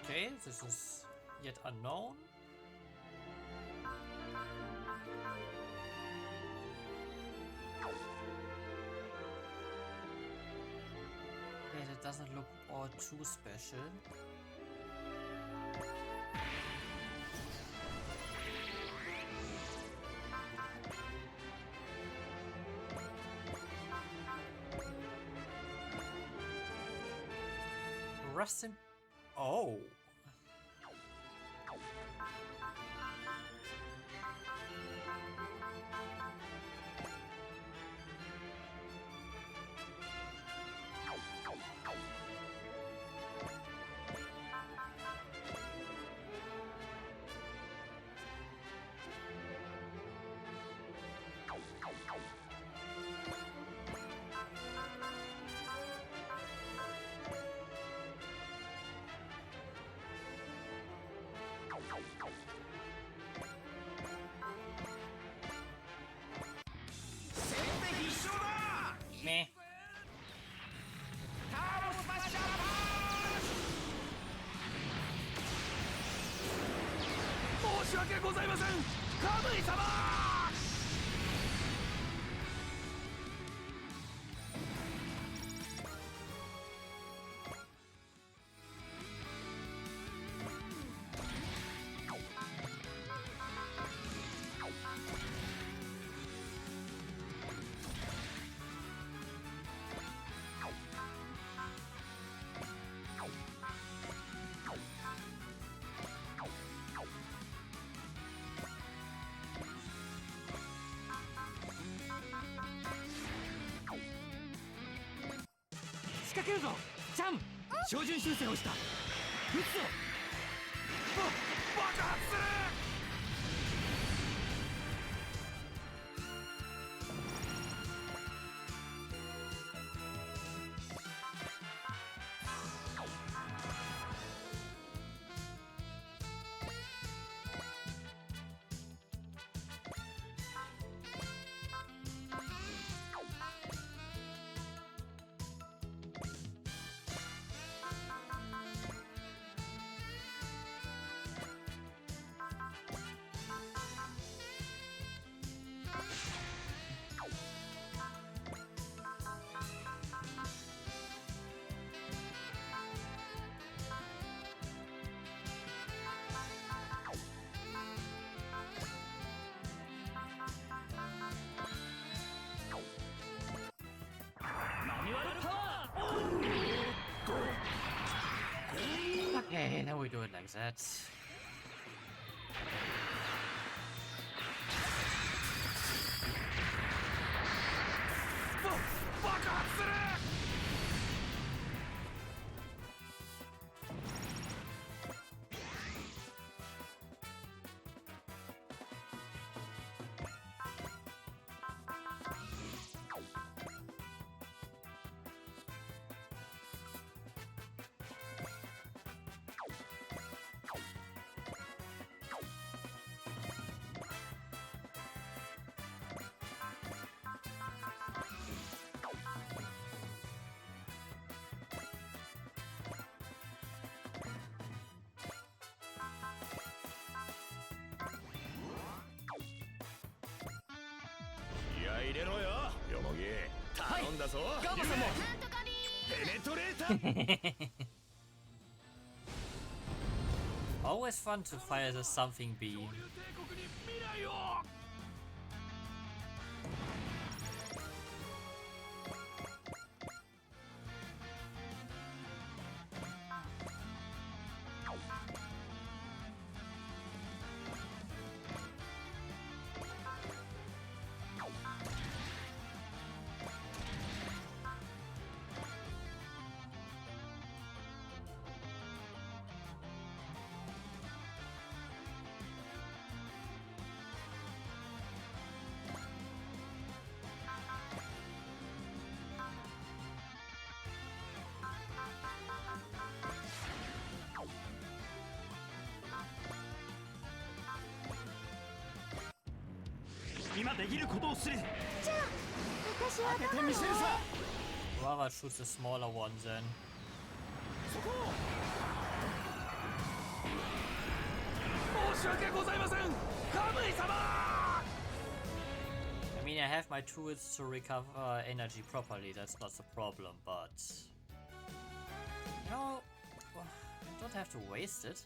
Okay, this is yet unknown. doesn't look all too special. Rest in... Oh. Meh. 申し訳ございませんカムイ様仕掛けるぞジャン照準修正をした撃つぞ爆発するOkay, now we do it like that. Always fun to fire the something beam. Rather shoot the smaller one then. I mean, I have my tools to recover energy properly, that's not the problem, but No, you don't have to waste it.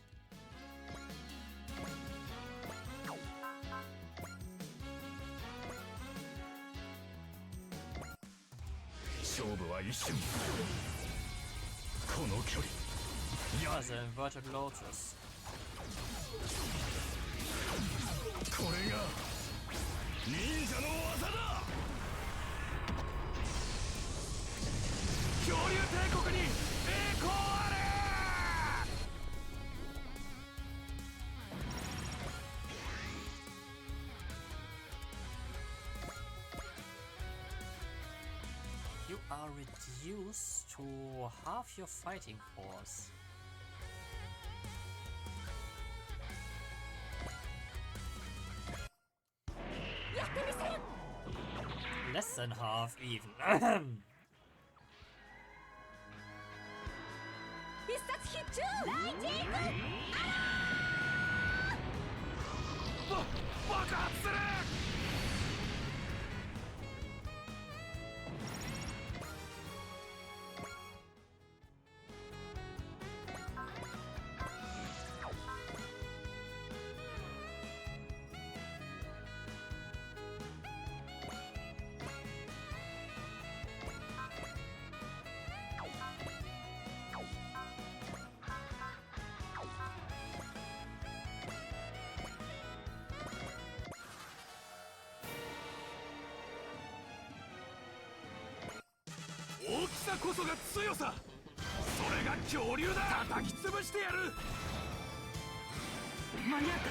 勝負は一瞬。この距離。 Oh, the inverted lotus. これが忍者の技だ。恐竜帝国に栄光あれ。 You are reduced to half your fighting force. Less than half, even. 必殺必中ライジング爆発する。 大きさこそが強さ。それが恐竜だ。叩き潰してやる。間に合った。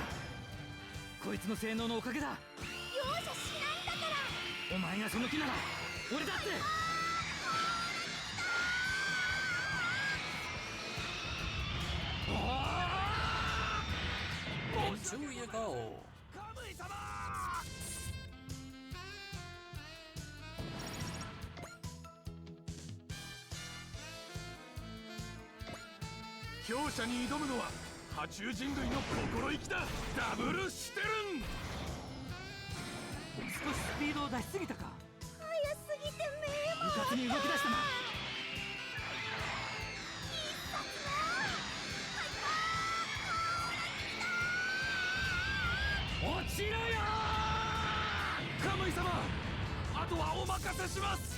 こいつの性能のおかげだ。容赦しないんだから。お前がその気なら俺だって。 Into you go. 強者に挑むのは爬虫人類の心意気だ。ダブルシテルン。少しスピードを出しすぎたか。早すぎて目もうかつに動き出したな。落ちろよカムイ様、あとはお任せします。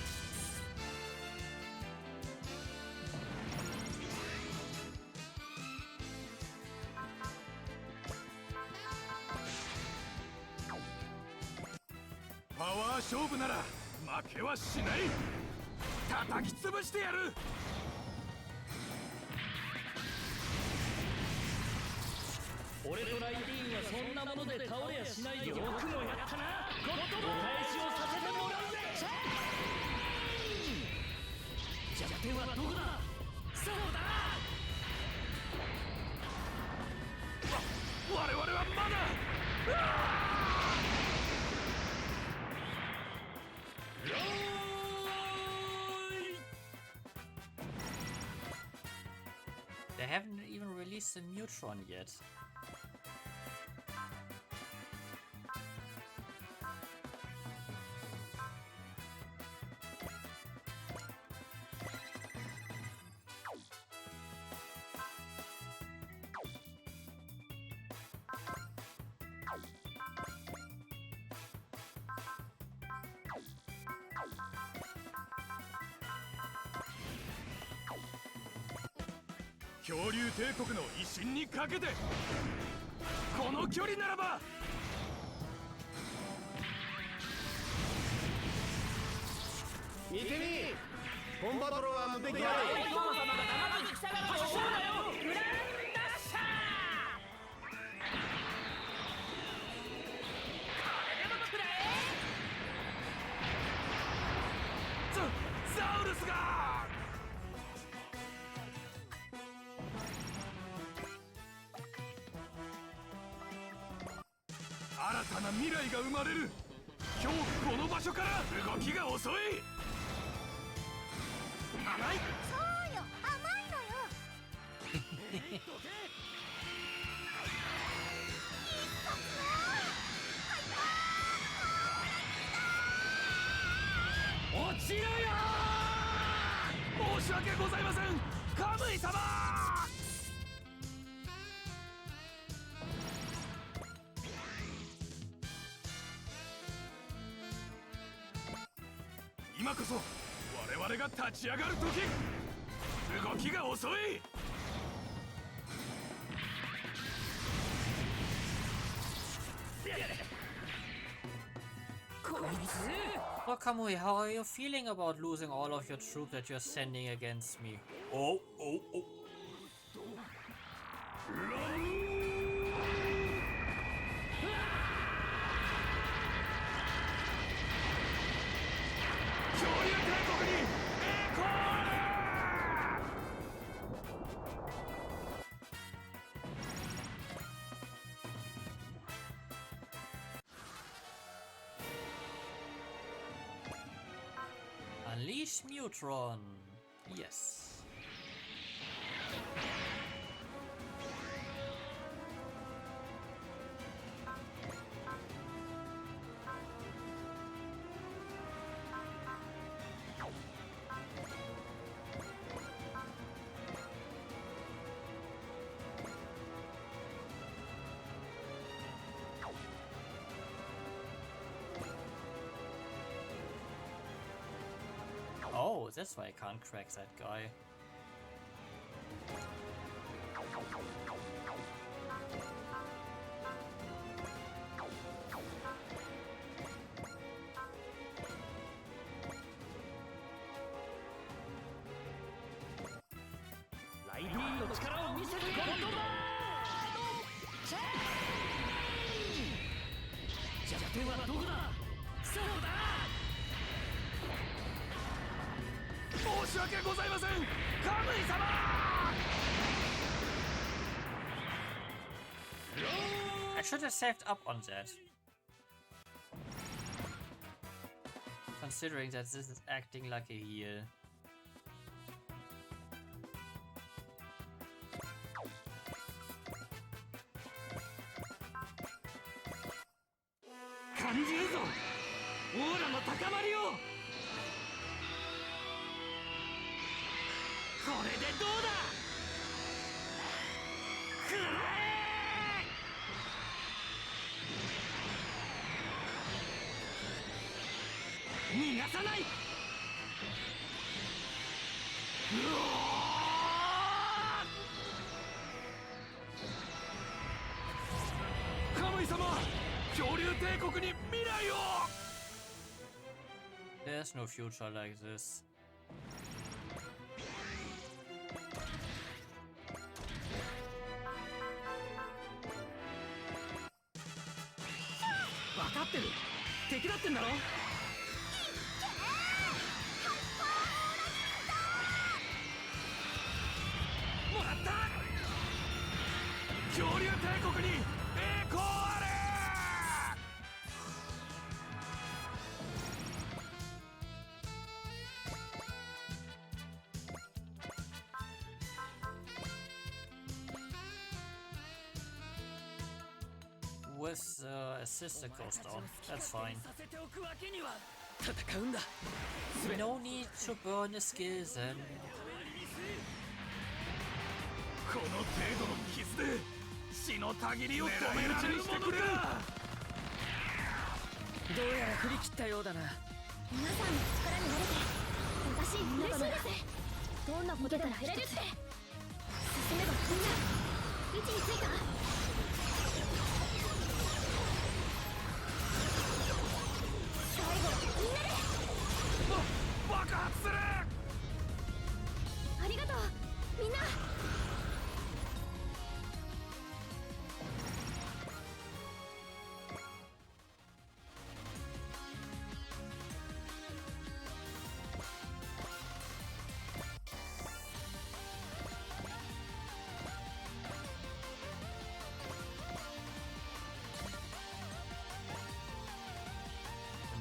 パワー勝負なら負けはしない。叩き潰してやる。俺とライディーンはそんなもので倒れやしないよ。よくもやったな。お返しをさせてもらうぜ。弱点はどこだ。そうだ。我々はまだ。They haven't even released the Neutron yet.「恐竜帝国の威信にかけてこの距離ならば」見てみ、本バトルは無敵だ。王様が黙って戦うのそうだよ。グランダッシャー。ザウルスが新たな未来が生まれる。今日この場所から動きが遅い。甘い。そうよ、甘いのよ。落ちろよ。申し訳ございません。カムイ様。今こそ我々が立ち上がる時。動きが遅い。Well, Kamui, how are you feeling about losing all of your troops that you're sending against me? Oh. 恐竜帝国に栄光あれ。Unleash Mutron. Yes. Oh, that's why I can't crack that guy. I should have saved up on that. Considering that this is acting like a heal. There's no future like this. With assist that goes down, that's fine. No need to burn the skills then. この程度の傷で死のたぎりを止められるものか。どうやら振り切ったようだな。皆さんの力になれて私嬉しいです。どんなことから減れるって。進めばみんな位置についた。最後みんなで爆発する。ありがとうみんな。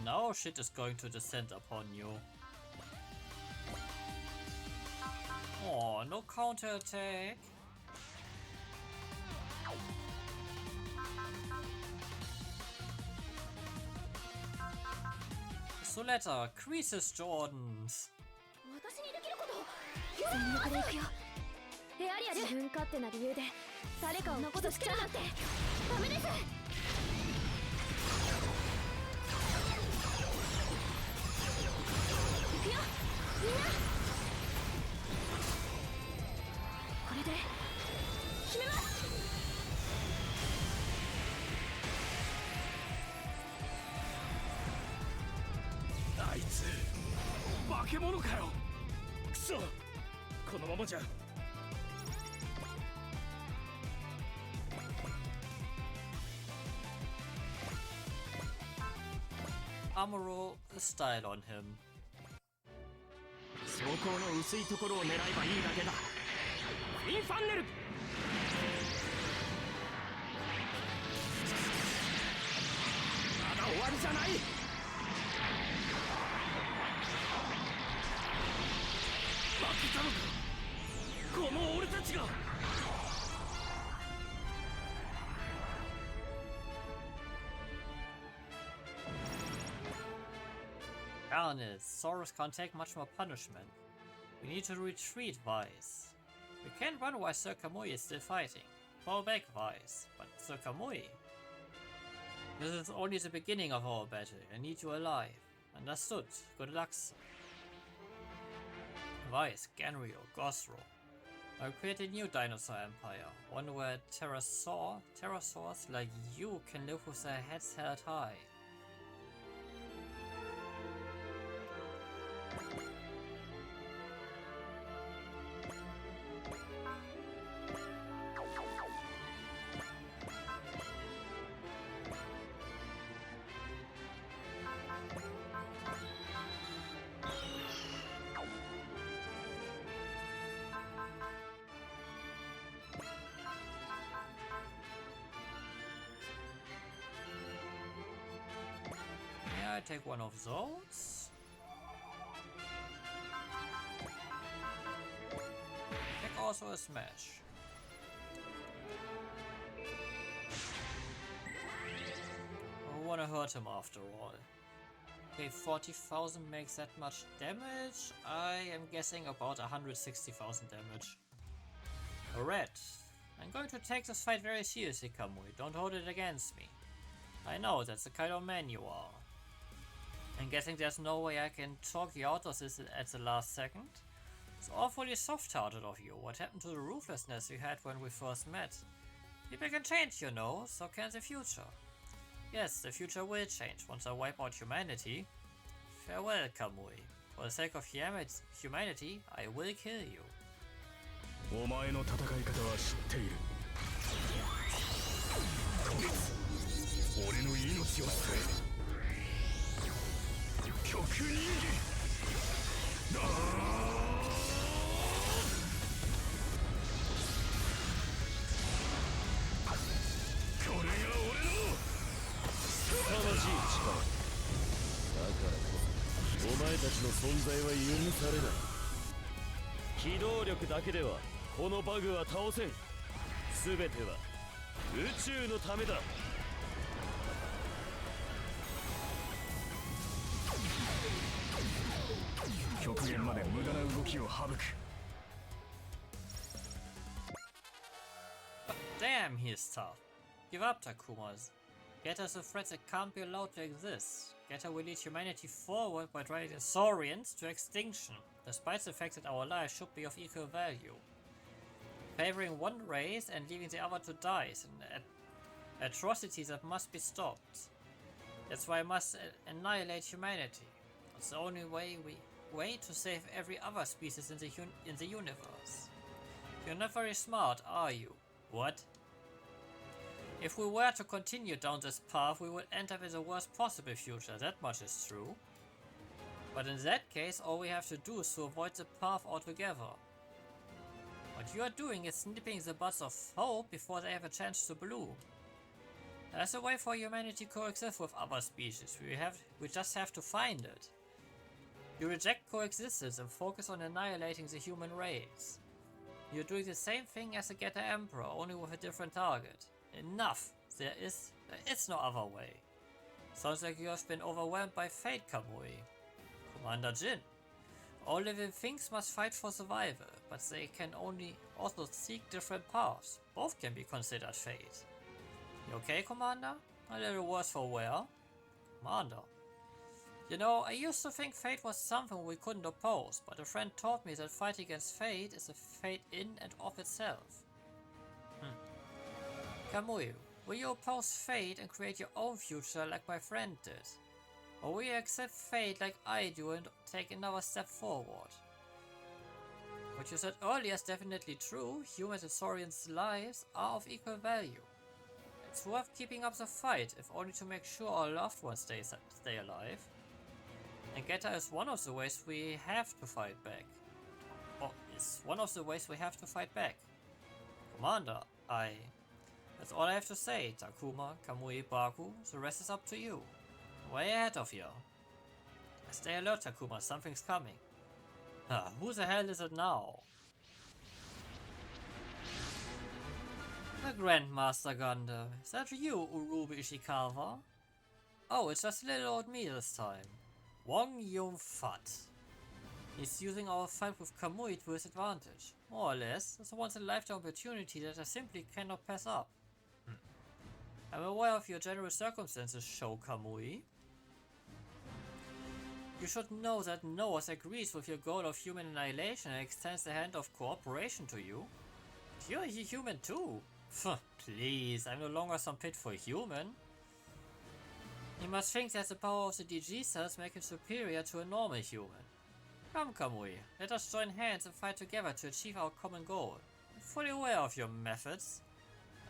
Now shit is going to descend upon you. Oh, no counterattack. Soletta, Creases Jordans. 私にできること全力でいくよ。アリアル、自分勝手な理由で誰かを傷つけるなんてダメです。行くよみんな。これで決めます。あいつ化け物かよ。くそ、このままじゃ。Amuro style on him. 装甲の薄いところを狙えばいいだけだ。インファンネル。まだ終わりじゃない。負けたのか、この俺たちが。Hiatus, Saurus can't take much more punishment. We need to retreat, Vice. We can't run while Sir Kamui is still fighting. Fall back, Vice. But Sir Kamui... This is only the beginning of our battle. I need you alive. Understood. Good luck, sir. Vice, Ganryo, Gosro. I'll create a new dinosaur empire. One where pterosaurs like you can live with their heads held high. I take one of those. Take also a smash. I wanna hurt him after all. Okay, 40,000 makes that much damage. I am guessing about 160,000 damage. Red. I'm going to take this fight very seriously, Kamui. Don't hold it against me. I know, that's the kind of man you are. I'm guessing there's no way I can talk you out of this at the last second. It's awfully soft-hearted of you. What happened to the ruthlessness you had when we first met? People can change, you know, so can the future. Yes, the future will change once I wipe out humanity. Farewell, Kamui. For the sake of humanity, I will kill you. お前の戦い方は知っている。こいつ、俺の命を救え。極人間。これが俺の凄まじい力だからこそお前たちの存在は許されない。機動力だけではこのバグは倒せん。全ては宇宙のためだ。極限まで無駄な動きを省く。Damn, he's tough. Give up, Takumas. Geta is a threat that can't be allowed to exist. Geta will lead humanity forward by driving the Saurians to extinction, despite the fact that our lives should be of equal value. Favoring one race and leaving the other to die is an atrocity that must be stopped. That's why I must annihilate humanity. It's the only way to save every other species in the universe. You're not very smart, are you? What? If we were to continue down this path, we would end up in the worst possible future, that much is true. But in that case, all we have to do is to avoid the path altogether. What you are doing is snipping the buds of hope before they have a chance to bloom. There's a way for humanity to coexist with other species, we just have to find it. You reject coexistence and focus on annihilating the human race. You're doing the same thing as the Geta Emperor, only with a different target. Enough! There is no other way. Sounds like you have been overwhelmed by fate, Kamui. Commander Jin. All living things must fight for survival, but they can also seek different paths. Both can be considered fate. You okay, Commander? A little worse for wear. Commander. You know, I used to think fate was something we couldn't oppose, but a friend taught me that fighting against fate is a fate in and of itself. Kamui, will you oppose fate and create your own future like my friend did? Or will you accept fate like I do and take another step forward? What you said earlier is definitely true. Humans and Saurians' lives are of equal value. It's worth keeping up the fight, if only to make sure our loved ones stay alive. And Geta is one of the ways we have to fight back. Or is one of the ways we have to fight back. Commander, that's all I have to say, Takuma, Kamui, Baku. The rest is up to you. Way ahead of you. Stay alert, Takuma, something's coming. Who the hell is it now? The Grandmaster Gundam. Is that you, Urubu Ishikawa? Oh, it's just little old me this time. Wong Yun-Fat. He's using our fight with Kamui to his advantage. More or less, it's a once-in-a-lifetime opportunity that I simply cannot pass up. I'm aware of your general circumstances, Sho Kamui. You should know that Noah agrees with your goal of human annihilation and extends the hand of cooperation to you. You're a human too. Please, I'm no longer some pitiful human. You must think that the power of the DG cells make him superior to a normal human. Come, Kamui, let us join hands and fight together to achieve our common goal. I'm fully aware of your methods.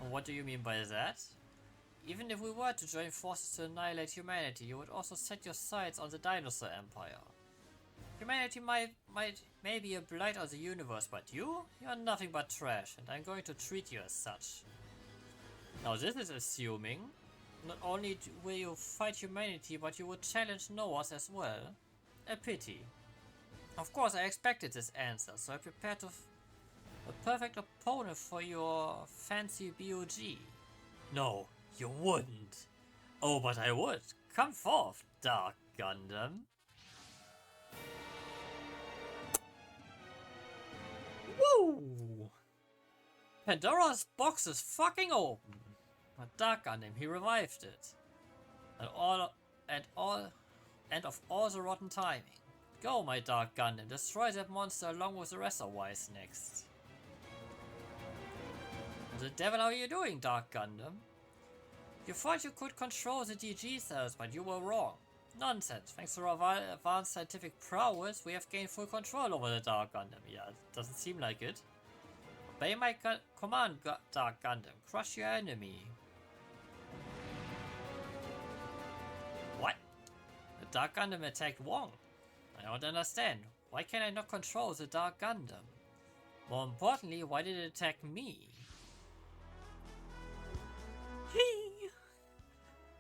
And what do you mean by that? Even if we were to join forces to annihilate humanity, you would also set your sights on the dinosaur empire. Humanity may be a blight on the universe, but you're nothing but trash, and I'm going to treat you as such. Now this is assuming not only will you fight humanity, but you would challenge Noahs as well. A pity. Of course, I expected this answer, so I prepared a perfect opponent for your fancy BOG. No, you wouldn't. Oh, but I would. Come forth, Dark Gundam. Woo! Pandora's box is fucking open. But Dark Gundam, he revived it. And of all the rotten timing. Go, my Dark Gundam, destroy that monster along with the rest of Wise next. What the devil are you doing, Dark Gundam? You thought you could control the DG cells, but you were wrong. Nonsense. Thanks to our advanced scientific prowess, we have gained full control over the Dark Gundam. Yeah, it doesn't seem like it. Obey my command, Dark Gundam. Crush your enemy. What? The Dark Gundam attacked Wong. I don't understand. Why can I not control the Dark Gundam? More importantly, why did it attack me?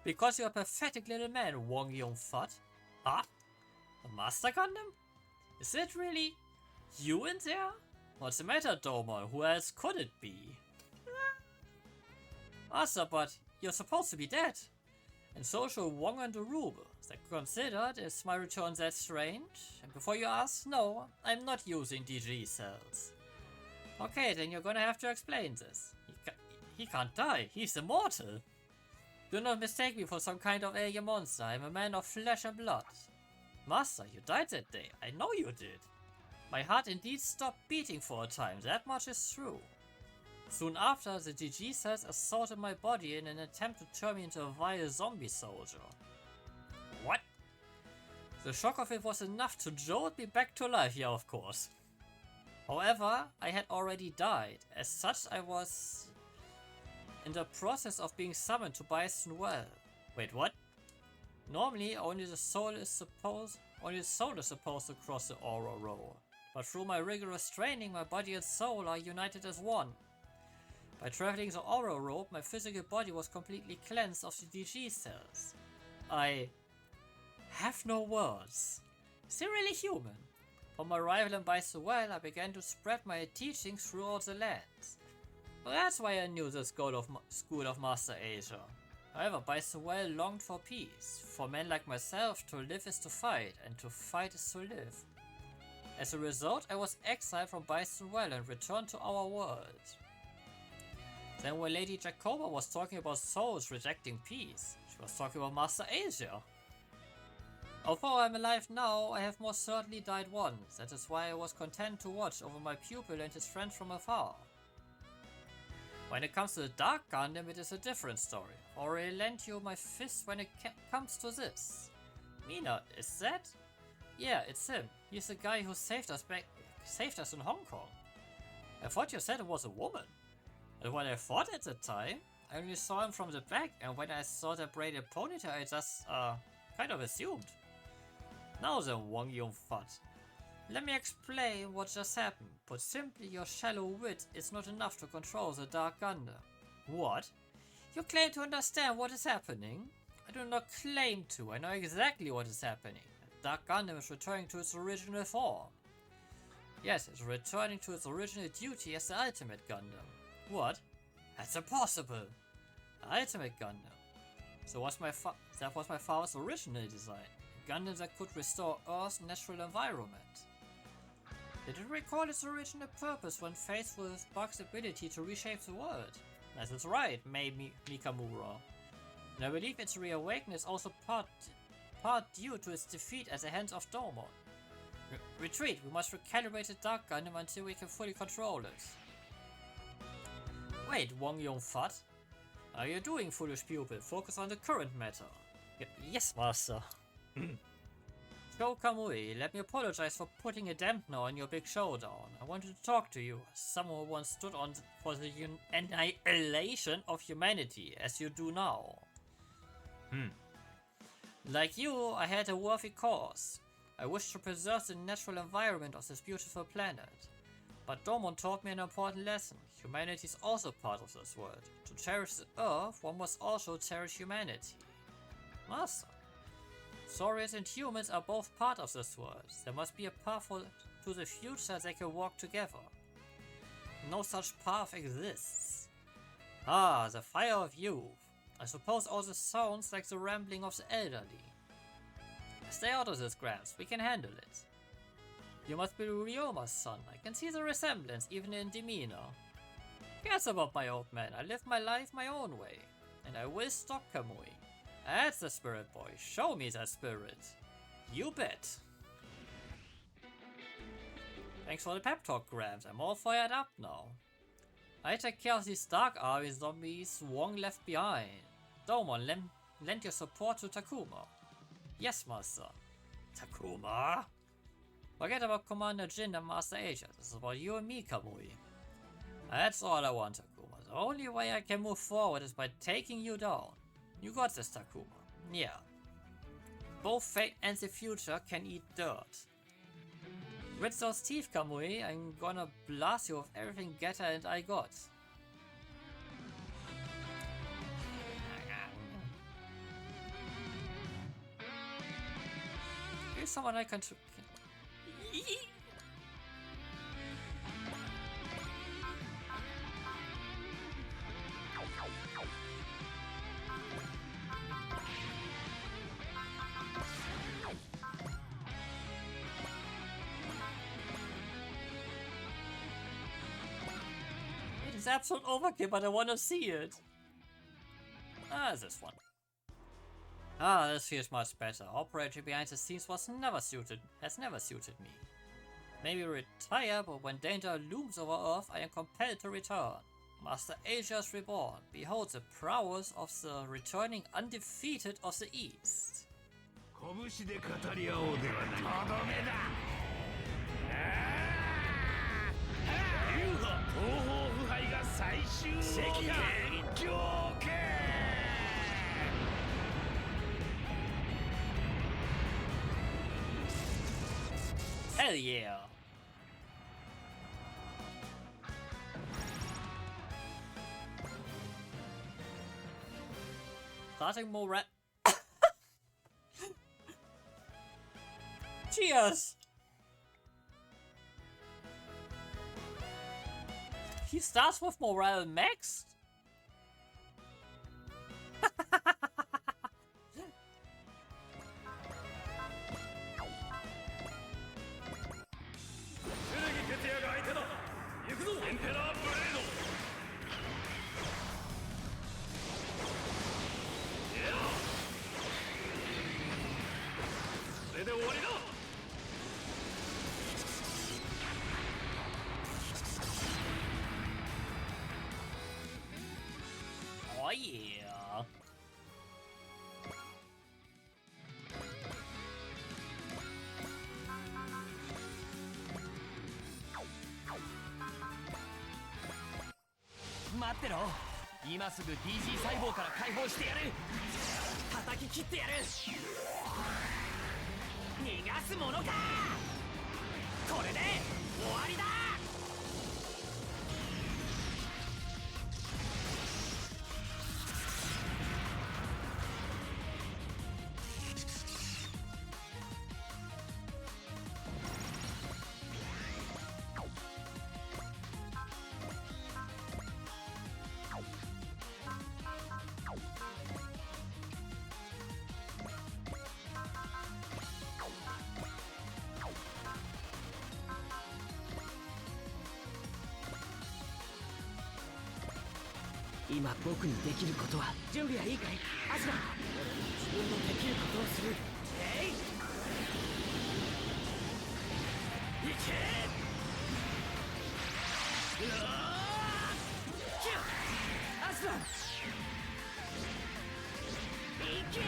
Because you're a pathetic little man, Wong Yun-Fat. Huh? The Master Gundam? Is it really you in there? What's the matter, Domon? Who else could it be? Master, but you're supposed to be dead. And so should Wong and Urubu. Is that considered? Is my return that strange? And before you ask, no, I'm not using DG cells. Okay, then you're gonna have to explain this. He can't die. He's immortal. Do not mistake me for some kind of alien monster. I'm a man of flesh and blood. Master, you died that day. I know you did. My heart indeed stopped beating for a time. That much is true. Soon after, the DG cells assaulted my body in an attempt to turn me into a vile zombie soldier. What? The shock of it was enough to jolt me back to life, yeah, of course. However, I had already died. As such, I was in the process of being summoned to Bison Well. Wait, what? Normally, only the soul is supposed to cross the Aura Road. But through my rigorous training, my body and soul are united as one. By traveling the Aura Road, my physical body was completely cleansed of the DG cells. I have no words. Is he really human? Upon my arrival in Bison Well, I began to spread my teachings throughout the land. That's why I knew the School of Master Asia. However, Bison Well longed for peace. For men like myself, to live is to fight, and to fight is to live. As a result, I was exiled from Bison Well and returned to our world. Then when Lady Jacoba was talking about souls rejecting peace, she was talking about Master Asia. Although I'm alive now, I have most certainly died once. That is why I was content to watch over my pupil and his friends from afar. When it comes to the Dark Gundam, it is a different story. I already lent you my fist when it comes to this. Mina, is that? Yeah, it's him. He's the guy who saved us in Hong Kong. I thought you said it was a woman. And what I thought at the time, I only saw him from the back, and when I saw the braided ponytail, I just kind of assumed. Now then, Wang Yongfat. Let me explain what just happened. Put simply, your shallow wit is not enough to control the Dark Gundam. What? You claim to understand what is happening? I do not claim to. I know exactly what is happening. The Dark Gundam is returning to its original form. Yes, it's returning to its original duty as the Ultimate Gundam. What? That's impossible. The Ultimate Gundam. So that was my father's original design. A Gundam that could restore Earth's natural environment. Did it recall its original purpose when faced with Bug's ability to reshape the world? That is right, Mikamura. And I believe its reawakening is also part due to its defeat at the hands of Domon. Retreat, we must recalibrate the Dark Gundam until we can fully control it. Wait, Wang Yongfat? How are you doing, foolish pupil? Focus on the current matter. Yes, master. Sho Kamui, let me apologize for putting a dampener on your big showdown. I wanted to talk to you, as someone who once stood on for the annihilation of humanity, as you do now. Like you, I had a worthy cause. I wished to preserve the natural environment of this beautiful planet. But Domon taught me an important lesson. Humanity is also part of this world. To cherish the Earth, one must also cherish humanity. Master, Saurians and humans are both part of this world. There must be a path to the future they can walk together. No such path exists. Ah, the fire of youth. I suppose all this sounds like the rambling of the elderly. Stay out of this, Gramps. We can handle it. You must be Ryoma's son. I can see the resemblance even in demeanor. Yes, about my old man. I live my life my own way. And I will stop Kamui. That's the spirit, boy. Show me that spirit. You bet. Thanks for the pep talk, Gramps. I'm all fired up now. I take care of these Dark Army zombies Wong left behind. Domon, lend your support to Takuma. Yes, Master. Takuma? Forget about Commander Jin and Master Asia. This is about you and me, Kamui. That's all I want, Takuma. The only way I can move forward is by taking you down. You got this, Takuma. Yeah. Both fate and the future can eat dirt. With those teeth, Kamui, I'm gonna blast you with everything Getter and I got. Here's someone I can... It is absolute overkill, but I want to see it. Ah, this one. Ah, this feels much better. Operating behind the scenes has never suited me. Maybe retire, but when danger looms over Earth, I am compelled to return. Master Asia is reborn. Behold the prowess of the returning undefeated of the East. 拳で語り合おうではない。とどめだ。流派東方腐敗が最終席だ。狂犬。Hell yeah! Starting more red. Cheers! He starts with morale maxed? Oh yeah.待ってろ。今すぐ DG 細胞から解放してやる。叩き切ってやる。逃がすものか。これで終わりだ。今僕にできることは、準備はいいかいアスラ。自分のできることをする。いけ。アスラいけ。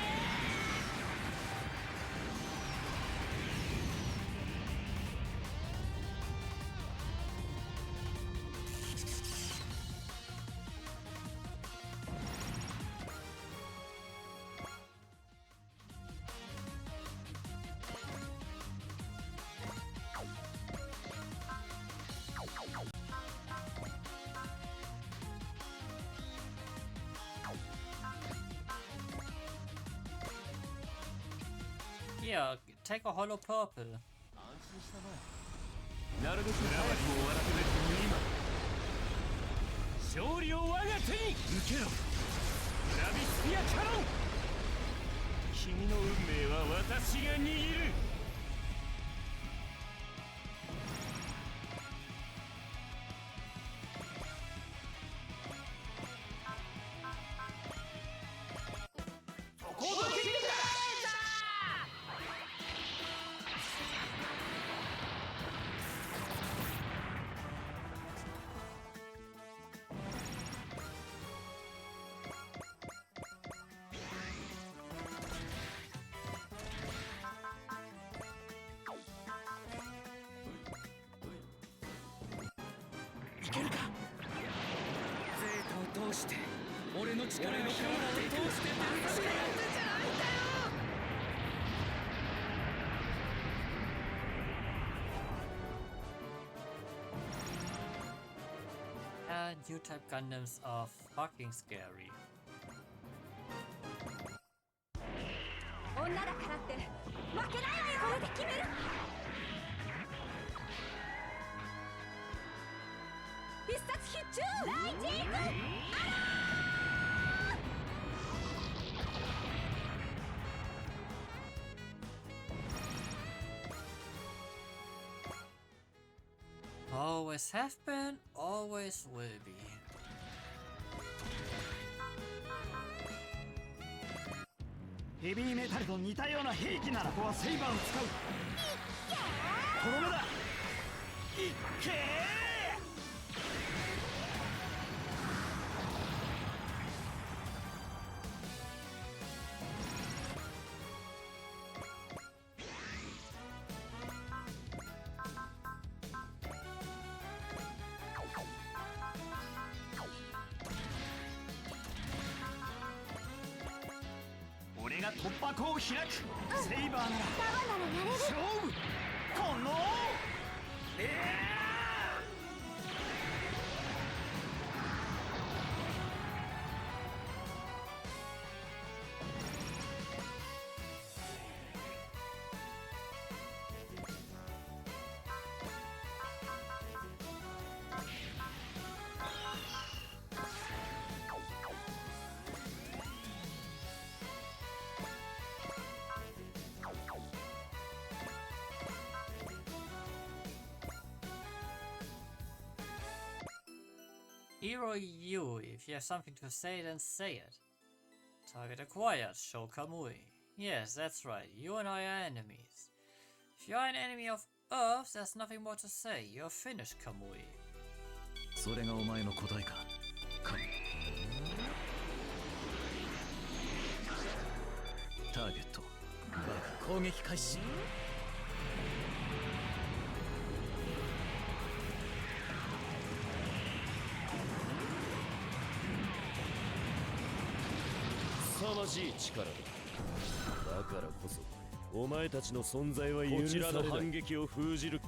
Yeah, take a hollow purple. なるべく早く終わらせる今勝利を我が手に受けろ。ラビスピアキャノン。君の運命は私が握る。いけるか。ゼータを通して俺の力の体を通してぶっ飛びやってんじゃないんだよ。New type Gundams are fucking scary. 女だからって負けないわよ。これで決める。必殺必中大チーム。Always have been, always will be. ヘビーメタルと似たような兵器ならここはセイバーを使う。とどめだ。いっけー。俺が突破口を開く。セイバーなら勝負。このHero you, if you have something to say, then say it. Target acquired, show Kamui. Yes, that's right, you and I are enemies. If you are an enemy of Earth, there's nothing more to say, you're finished, Kamui. それがお前の答えか。ターゲット攻撃開始。凄まじい力だ。だからこそお前たちの存在は許されない。こちらの反撃を封じる。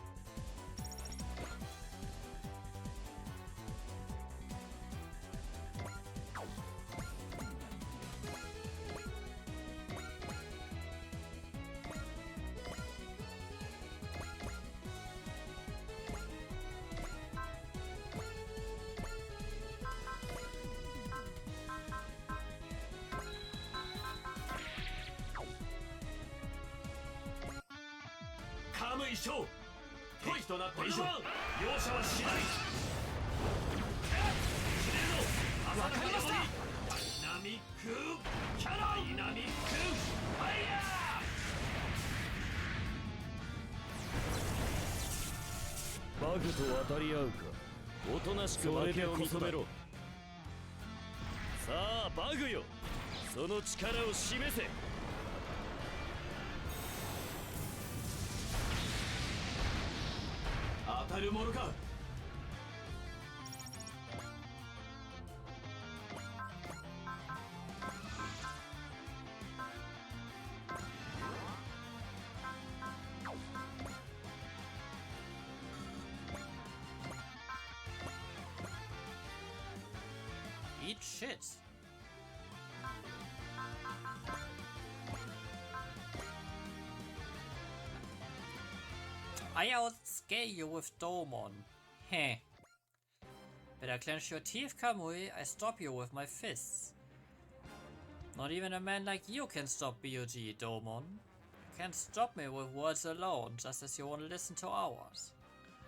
カム一生敵となった以上容赦はしない。わかりました。ダイナミックキャラ、ダイナミックファイヤバグと渡り合うか。おとなしく負けを認めろ。さあバグよ、その力を示せ。当たるものか。Eat shit. I outscale you with Domon. Heh. Better clench your teeth, Kamui. I stop you with my fists. Not even a man like you can stop BOG, Domon. You can't stop me with words alone, just as you won't listen to ours.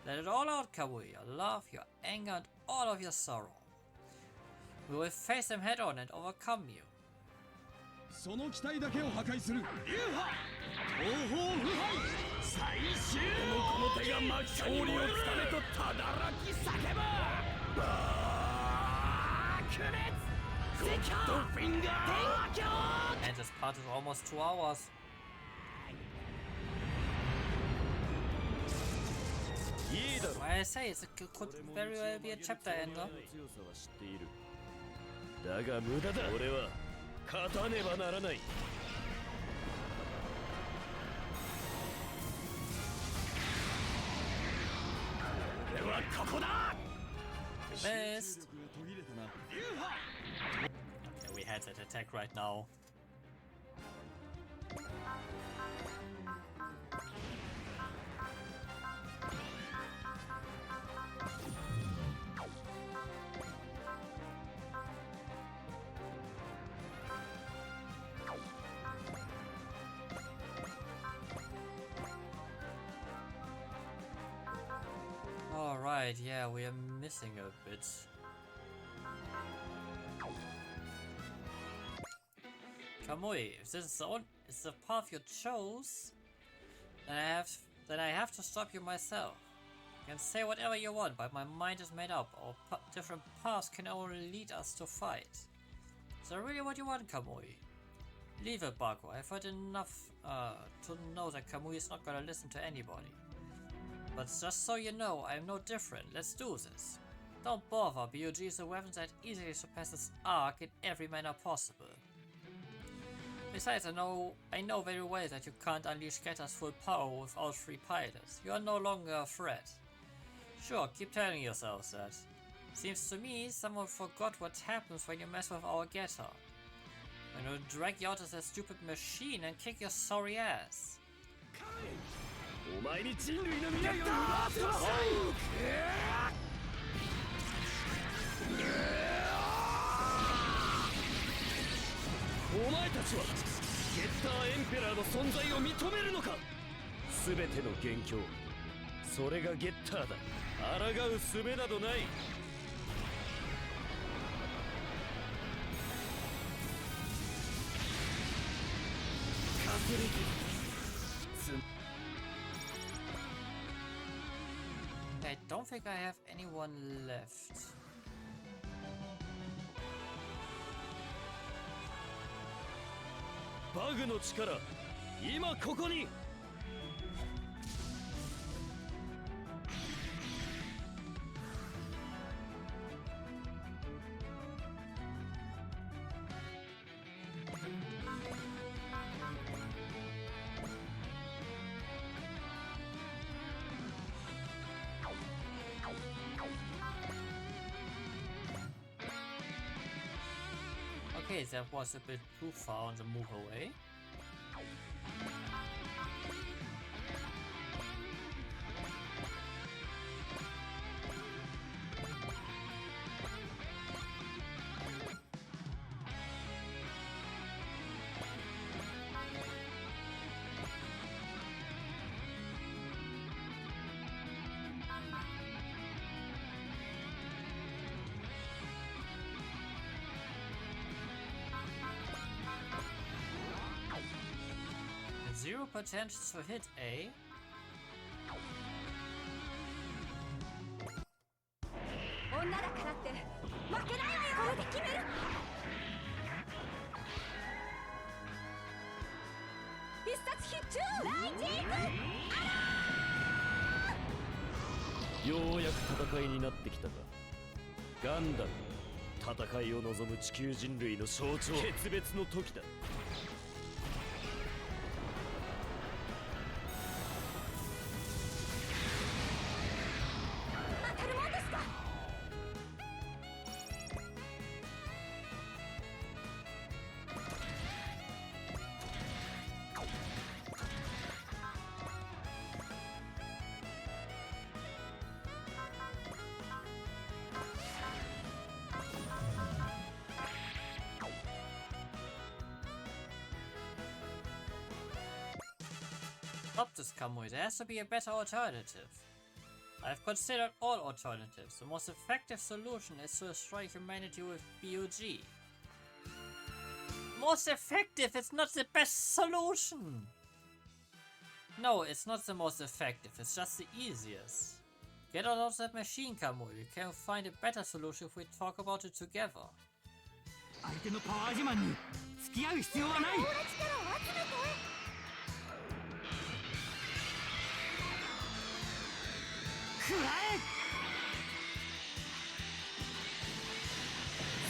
Let it all out, Kamui. Your love, your anger, and all of your sorrow. We will face them head on and overcome you. その機体だけを破壊する。流派東方腐敗最終この手が勝利をつかめとただらき叫ぶ。爆裂ゴッドフィンガー。 And this part is almost 2 hours. I say it could very well be a chapter ender. だが無駄だ。俺は勝たねばならない。俺はここだ。 Best. Okay, we had that attack right now. Alright, yeah, we are missing a bit. Kamui, if this is the path you chose, then I have to stop you myself. You can say whatever you want, but my mind is made up. Our different paths can only lead us to fight. Is that really what you want, Kamui? Leave it, Baku. I've heard enough to know that Kamui is not gonna listen to anybody. But just so you know, I'm no different. Let's do this. Don't bother, BOG is a weapon that easily surpasses Arc in every manner possible. Besides, I know very well that you can't unleash Getter's full power without 3 pilots. You are no longer a threat. Sure, keep telling yourselves that. Seems to me someone forgot what happens when you mess with our Getter. When you drag you out of that stupid machine and kick your sorry ass. お前に人類の未来を奪わせなさい。お前たちはゲッターエンペラーの存在を認めるのか。全ての元凶、それがゲッターだ。抗う術などない。I don't think I have anyone left. バグの力今ここに。Okay, that was a bit too far on the move away. Zero potential to hit A. 女だからって負けないわよ。これで決める。必殺必中ライジング。ようやく戦いになってきたか。ガンダム、戦いを望む地球人類の象徴。決別の時だ。当たるもんですか。Stop this, Kamui. There has to be a better alternative. I've considered all alternatives. The most effective solution is to destroy humanity with BOG. Most effective? It's not the best solution! No, it's not the most effective. It's just the easiest. Get out of that machine, Kamui. We can find a better solution if we talk about it together. 相手のパワー自慢に付き合う必要はない。オーラ力を集めて。食らえ。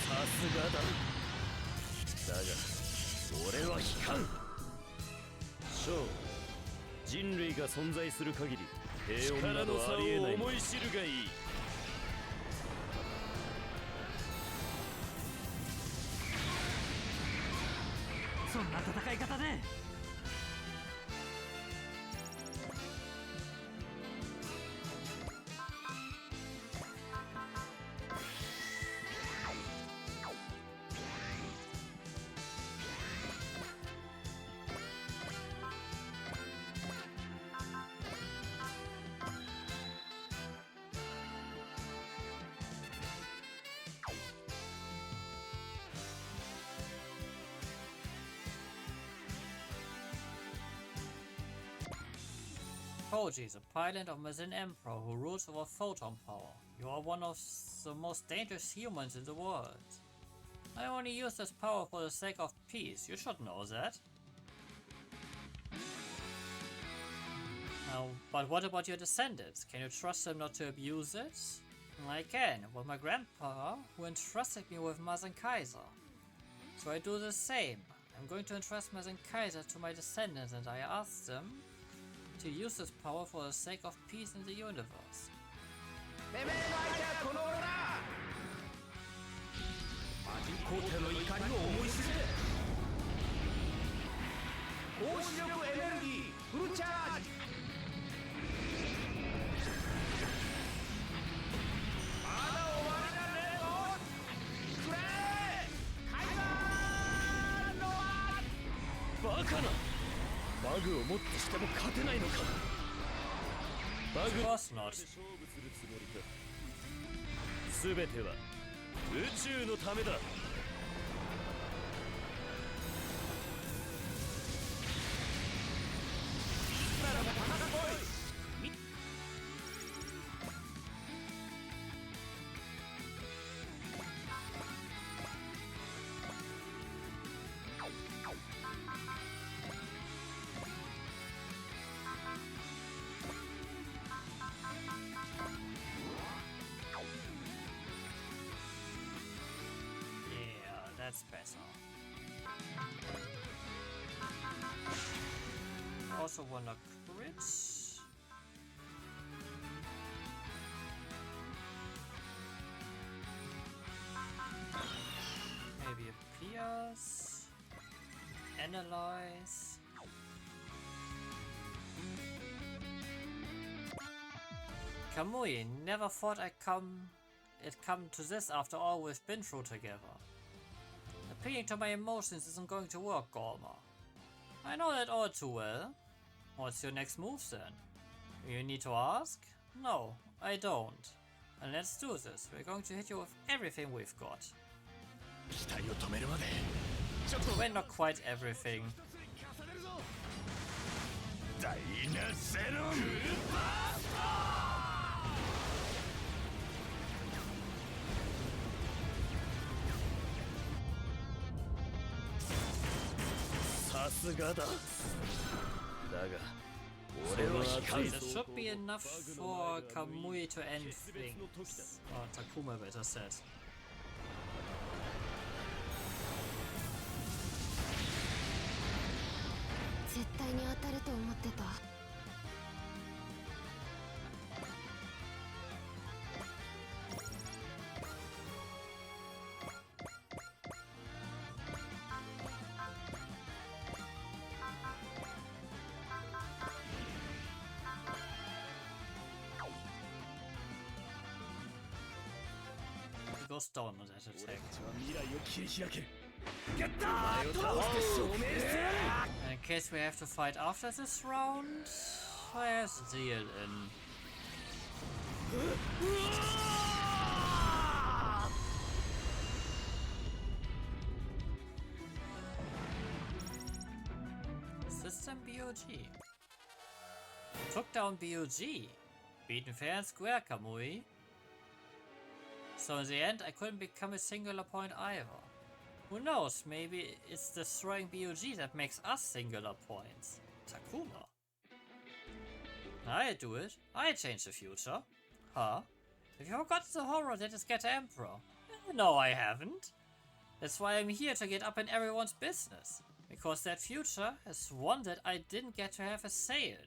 さすがだ。だが俺は引かん。ショー、人類が存在する限り平穏などありえない。思い知るがいい。そんな戦い方で。Koji is a pilot of Mazin Emperor who rules over photon power. You are one of the most dangerous humans in the world. I only use this power for the sake of peace. You should know that. Now, but what about your descendants? Can you trust them not to abuse it? I can, with my grandpa, who entrusted me with Mazin Kaiser. So I do the same. I'm going to entrust Mazin Kaiser to my descendants, and I ask them to use this power for the sake of peace in the universe. てめえの相手はこの俺だ。魔人皇帝の怒りを思い知れ。高視力エネルギーフルチャージ。まだ終わりじゃねえぞ。くれカイザーノア。バカな。バグをもってしても勝てないのか。バグ Of course not. 勝負するつもりか。すべては宇宙のためだ。ならば戦こい。That's better. Also wanna crit. Maybe a pierce. Analyze. Kamui, never thought it'd come to this after all we've been through together. Appealing to my emotions isn't going to work, Gorma. I know that all too well. What's your next move then? You need to ask? No, I don't. And let's do this. We're going to hit you with everything we've got. Well, not quite everything. This should be enough for Kamui to end things. Or Takuma, better said. 絶対に当たると思ってた。He goes down on that attack. In case we have to fight after this round, there's a deal in. System BOG. Took down BOG. Beaten fair and square, Kamui. So in the end, I couldn't become a singular point either. Who knows, maybe it's destroying BOG that makes us singular points. Takuma. I do it. I change the future. Huh? Have you forgotten the horror that is Get Emperor? No, I haven't. That's why I'm here to get up in everyone's business. Because that future is one that I didn't get to have a say in.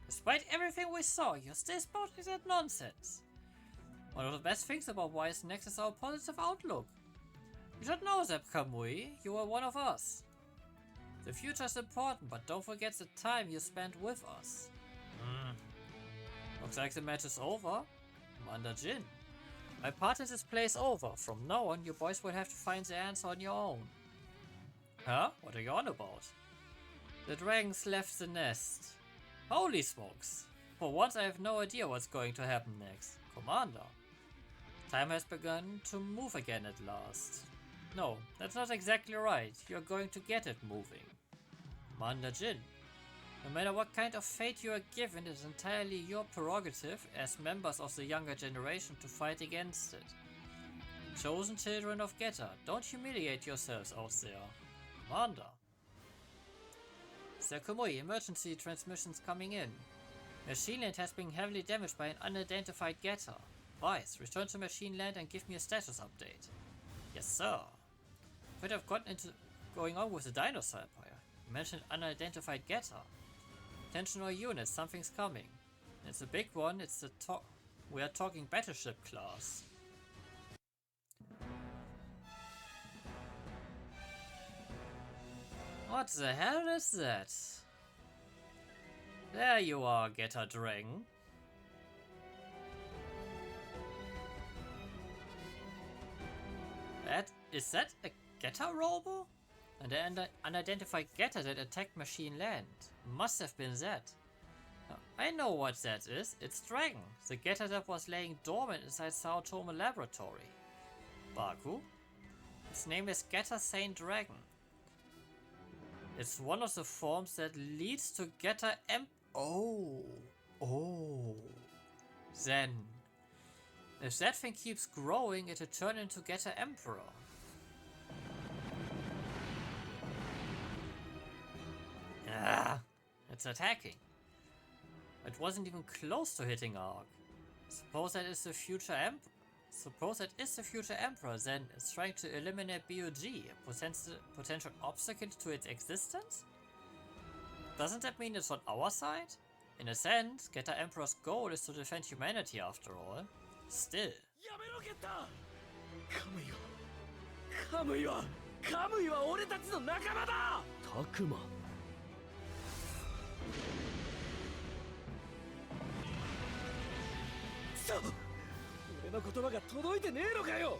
Despite everything we saw, you're still spouting that nonsense. One of the best things about Wise Next is our positive outlook. You should know that, Kamui. You are one of us. The future is important, but don't forget the time you spent with us. Looks like the match is over. Commander Jin. My part in this play is over. From now on, you boys will have to find the answer on your own. Huh? What are you on about? The dragons left the nest. Holy smokes. For once I have no idea what's going to happen next. Commander. Time has begun to move again at last. No, that's not exactly right. You're going to get it moving. Commander Jin. No matter what kind of fate you are given, it is entirely your prerogative as members of the younger generation to fight against it. Chosen children of Geta, don't humiliate yourselves out there. Commander. Sir Kamui, emergency transmissions coming in. Machine Land has been heavily damaged by an unidentified getter. Vice, return to Machine Land and give me a status update. Yes, sir. Could have gotten into going on with the Dinosaur Empire. You mentioned unidentified getter. Attention all units, something's coming. And it's a big one, it's the we are talking battleship class. What the hell is that? There you are, Getter Dragon. Is that a Getter robo? And the unidentified Getter that attacked Machine Land. Must have been that. I know what that is. It's Dragon. The Getter that was laying dormant inside Sao Tome Laboratory. Baku? Its name is Getter Saint Dragon. It's one of the forms that leads to Getter Oh. Then. If that thing keeps growing, it'll turn into Getter Emperor. Ah, it's attacking. It wasn't even close to hitting Arc. Suppose that is the future Suppose it is the future Emperor, then is trying to eliminate BOG, a potential obstacle to its existence? Doesn't that mean it's on our side? In a sense, Getter Emperor's goal is to defend humanity after all. Still. やめろゲッター。カムイはカムイはカムイは俺たちの仲間だ。タクマ。そう。俺の言葉が届いてねえのかよ。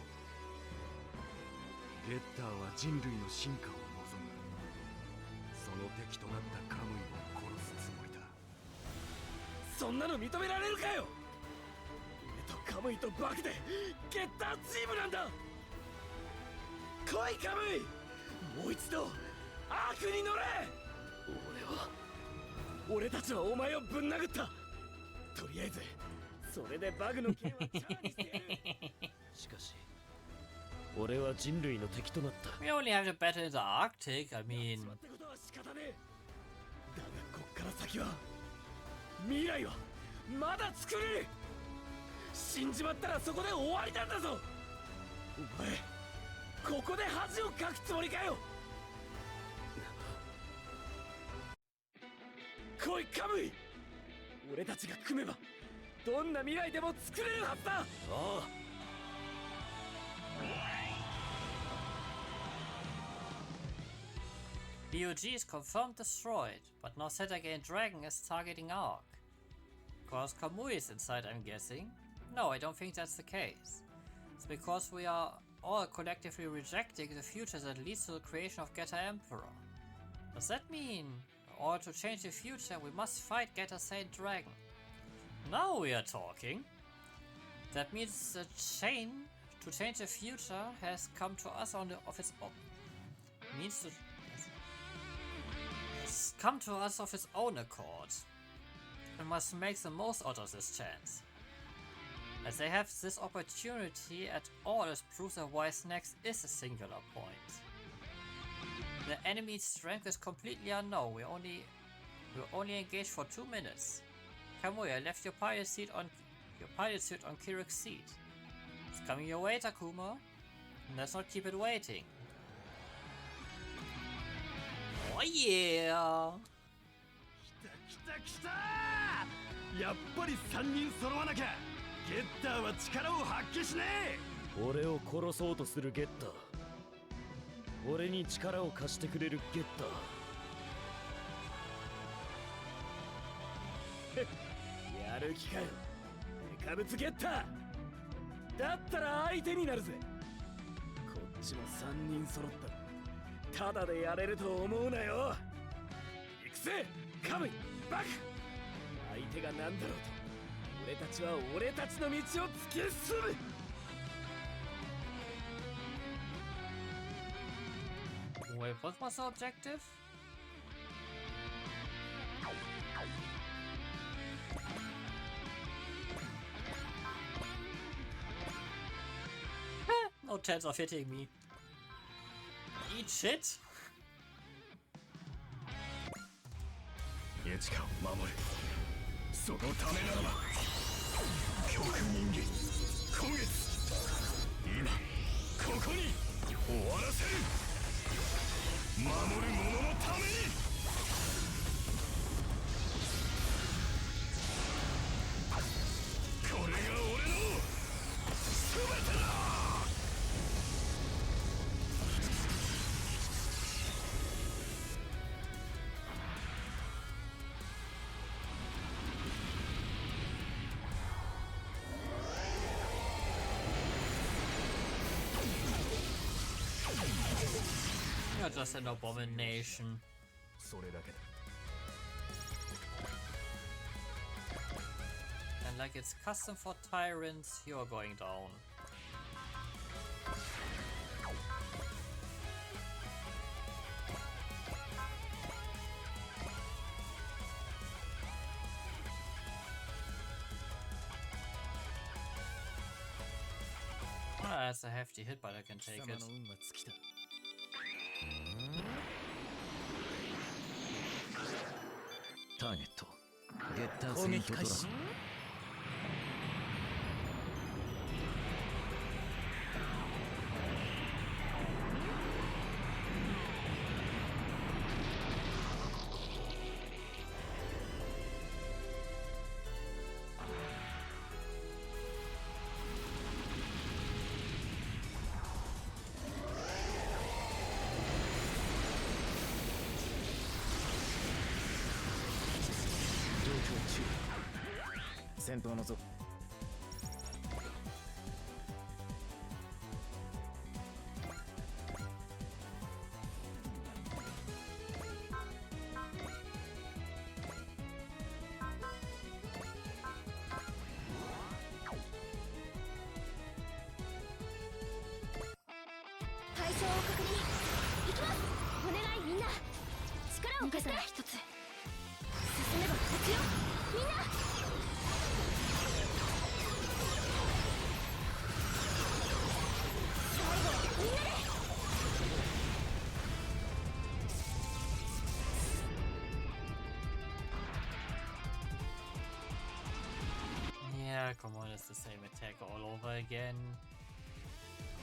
ゲッターは人類の進化を望む。その敵となったカムイを殺すつもりだ。そんなの認められるかよ。俺とカムイとバクでゲッターチームなんだ。来いカムイ、もう一度アークに乗れ。俺たちはお前をぶん殴った。とりあえずそれでバグの剣はチャーにしてやる。しかし俺は人類の敵となった。 We only have to battle in the Arctic, I mean... ってことは仕方ねえ。だがこっから先は未来はまだ作れる。死んじまったらそこで終わりなんだぞ。お前ここで恥をかくつもりかよ。来いカムイ、俺たちが組めばどんな未来でも作れるはずだ。ああ。BOG is confirmed destroyed, but now Setagane Dragon is targeting Ark. Because Kamui is inside, I'm guessing. No, I don't think that's the case. It's because we are all collectively rejecting the future that leads to the creation of Getter Emperor. Does that mean, in order to change the future, we must fight Getter Saint Dragon? Now we are talking. That means the chain to change the future has come to us on the of its own. Means to has come to us of its own accord. We must make the most out of this chance. As they have this opportunity at all, it proves that Wise Next is a singular point. The enemy's strength is completely unknown. We only engaged for 2 minutes. Kamui, I left your pilot suit on Kirik's seat. It's coming your way, Takuma. Let's not keep it waiting. Oh yeah! 来た来た。やっぱり3人揃わなきゃゲッターは力を発揮しねえ。俺を殺そうとするゲッター、俺に力を貸してくれるゲッター。やる気かよ、デカブツゲッター。だったら相手になるぜ。こっちも3人揃った。ただでやれると思うなよ。行くぜカムイ、バク。相手が何だろうと俺たちは俺たちの道を突き進む。Wait, what was the objective? No chance of hitting me. Eat shit? イチカを守る。そのためならば極人間今月今ここに終わらせる。守る者のために。これが俺の全てだ。You're just an abomination. それだけだ。 And like it's custom for tyrants, you're going down. Ah, that's a hefty hit, but I can take it. ターゲットゲッターセイントドラゴン戦闘のぞ。対象を確認。行きます。お願いみんな、力を貸して。一つ進めば勝ちよみんな。最後はみんなで。Yeah, come on, it's the same attack all over again.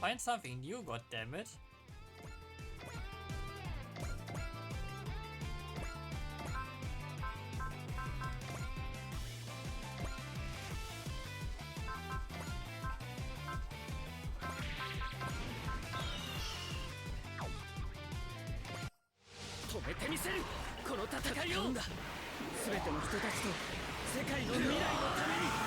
Find something new, goddammit. Stop 止めてみせる。この戦いを。全ての人たちと世界の未来のために。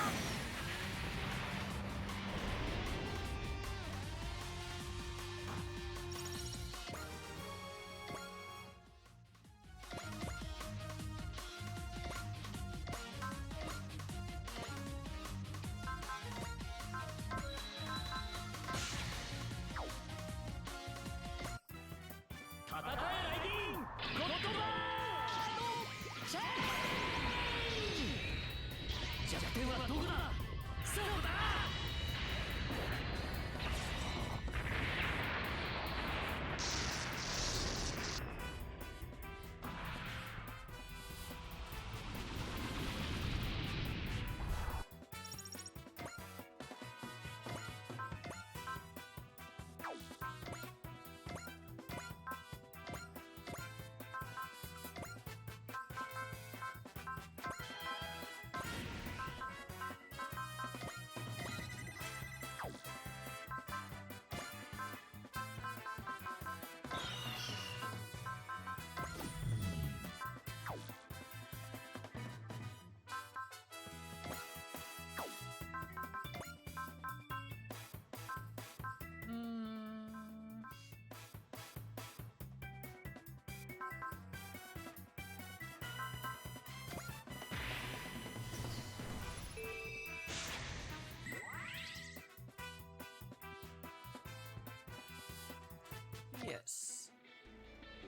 Yes.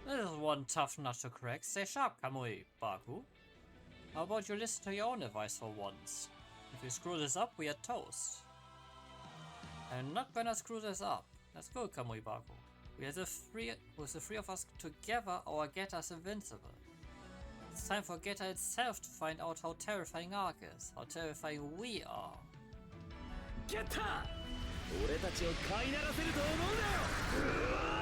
This is one tough nut to crack. Stay sharp, Kamui, Baku. How about you listen to your own advice for once? If we screw this up, we are toast. I'm not gonna screw this up. Let's go, Kamui Baku. With the three of us together, our Geta is invincible. It's time for Geta itself to find out how terrifying Ark is, how terrifying we are. Geta! 俺たちを飼いならせると思うなよ。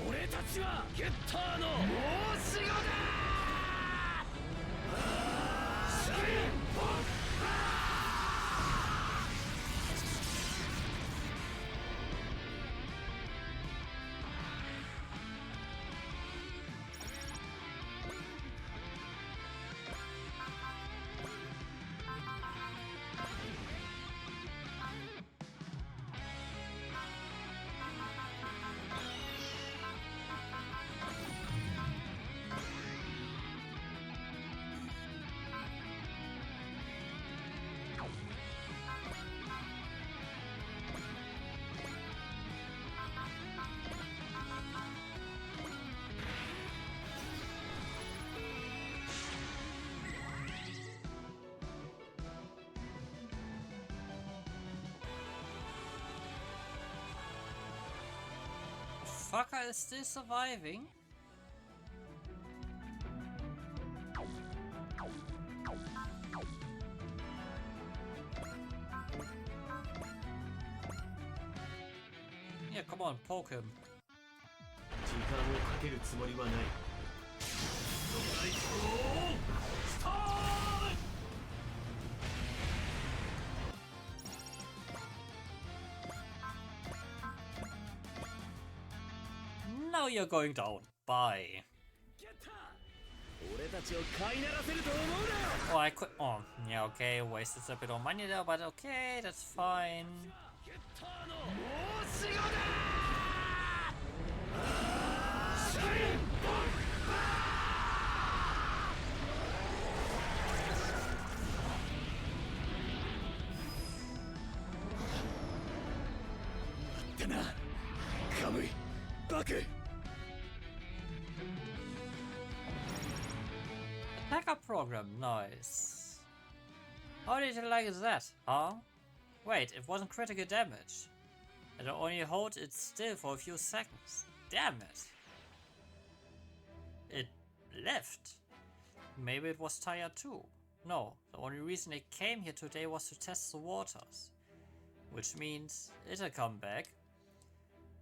俺たちはゲッターの申し子だ。Fucker is still surviving? Yeah, come on, poke him. 時間をかけるつもりはない。スタート。 Now you're going down. Bye. 俺俺たちを飼いならせると思うな。 Oh, I could. Oh, yeah, okay. Wasted a bit of money there, but okay, that's fine. ゲッターの申し子だ。シャインボンバー。待ってな、カムイ、バク。 Hacker program, nice. How did you like that, huh? Wait, it wasn't critical damage. And I only hold it still for a few seconds. Damn it. It left. Maybe it was tired too. No, the only reason it came here today was to test the waters. Which means it'll come back.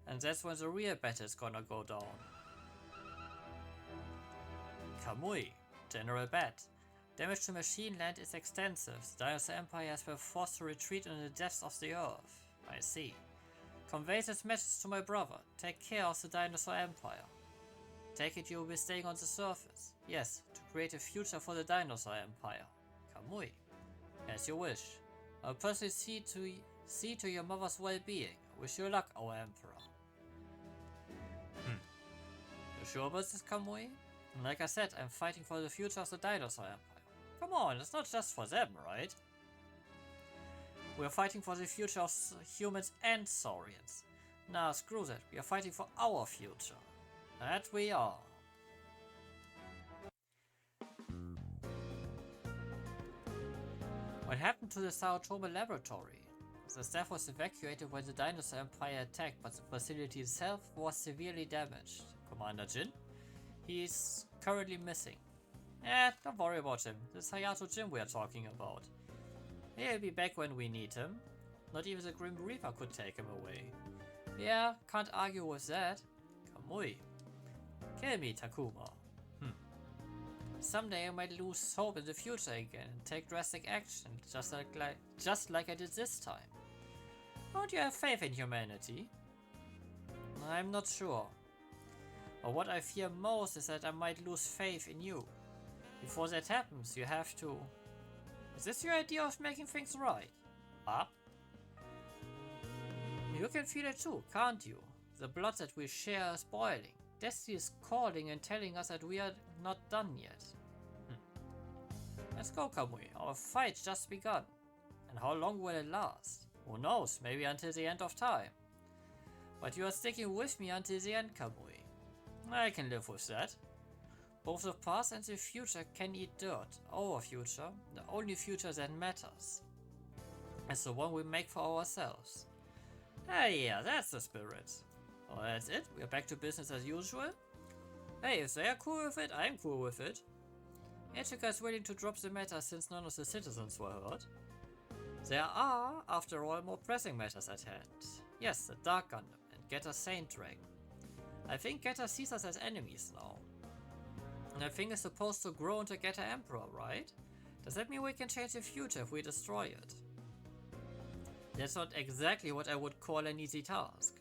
And that's when the real battle is gonna go down. Kamui. General Bat. Damage to machine land is extensive. The Dinosaur Empire has been forced to retreat in the depths of the earth. I see. Convey this message to my brother. Take care of the Dinosaur Empire. Take it you will be staying on the surface. Yes, to create a future for the Dinosaur Empire. Kamui. As you wish. I'll personally see to your mother's well-being. Wish you luck, our Emperor. You sure about this, Kamui? Like I said, I'm fighting for the future of the Dinosaur Empire. Come on, it's not just for them, right? We're fighting for the future of humans and saurians. Nah, screw that. We are fighting for our future. That we are. What happened to the Saotome laboratory? The staff was evacuated when the Dinosaur Empire attacked, but the facility itself was severely damaged. Commander Jin? He's currently missing. Don't worry about him. This Hayato Jin we are talking about. He'll be back when we need him. Not even the Grim Reaper could take him away. Yeah, can't argue with that. Kamui. Kill me, Takuma. Someday I might lose hope in the future again and take drastic action, just like I did this time. Don't you have faith in humanity? I'm not sure. But what I fear most is that I might lose faith in you. Before that happens, you have to... Is this your idea of making things right? Huh? You can feel it too, can't you? The blood that we share is boiling. Destiny is calling and telling us that we are not done yet. Let's go, Kamui. Our fight's just begun. And how long will it last? Who knows, maybe until the end of time. But you are sticking with me until the end, Kamui. I can live with that. Both the past and the future can eat dirt. Our future, the only future that matters, is the one we make for ourselves. Ah yeah, that's the spirit. Oh, that's it? We're back to business as usual? Hey, if they are cool with it, I'm cool with it. Etika is willing to drop the matter since none of the citizens were hurt. There are, after all, more pressing matters at hand. Yes, the Dark Gundam and Getter Saint Dragon. I think Getter sees us as enemies now. And I think it's supposed to grow into Getter Emperor, right? Does that mean we can change the future if we destroy it? That's not exactly what I would call an easy task.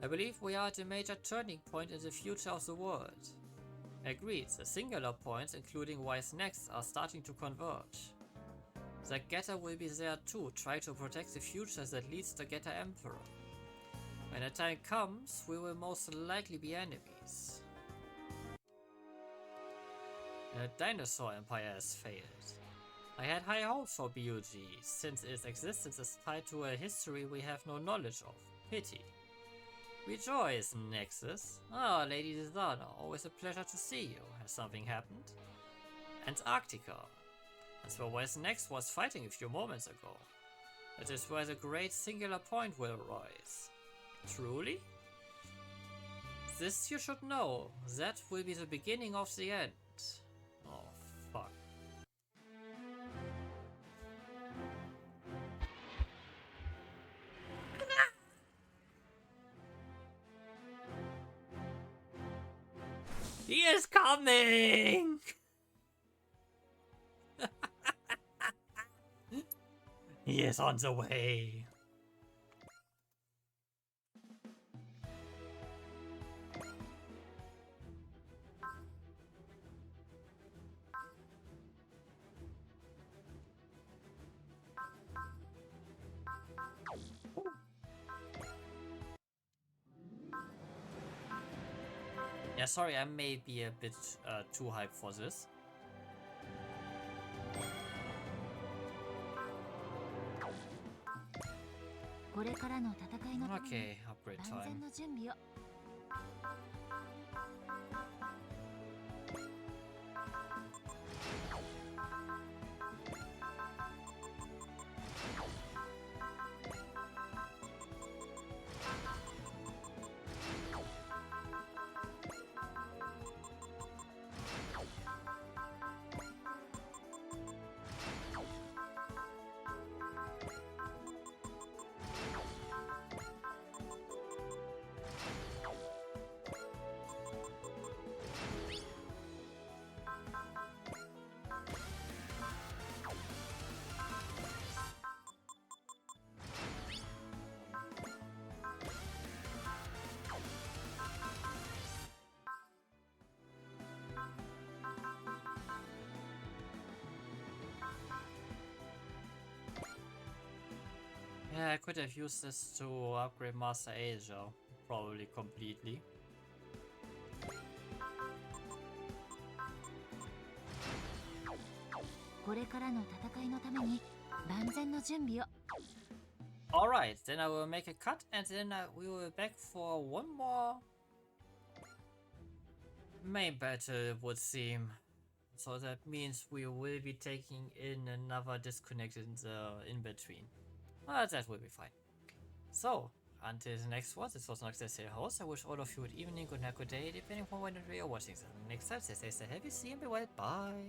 I believe we are at a major turning point in the future of the world. Agreed, the singular points, including Wise Next, are starting to converge. The Getter will be there too, trying to protect the future that leads to Getter Emperor. When the time comes, we will most likely be enemies. The Dinosaur Empire has failed. I had high hopes for BUG, since its existence is tied to a history we have no knowledge of. Pity. Rejoice, Nexus. Ah, Lady Zidana, always a pleasure to see you. Has something happened? Antarctica. That's where West Next was fighting a few moments ago. That is where the great singular point will rise. Truly? This you should know. That will be the beginning of the end. Oh, fuck. He is coming! He is on the way. Yeah, sorry, I may be a bit too hyped for this. Okay, upgrade time. Yeah, I could have used this to upgrade Master Asia, probably completely. Alright, then I will make a cut and then we will be back for one more main battle, it would seem. So that means we will be taking in another disconnect in between. That will be fine. So, until the next one, this was Nox Destin host. I wish all of you good evening, good night, good day, depending on when you are watching. So next time, stay happy, see you and be well. Bye.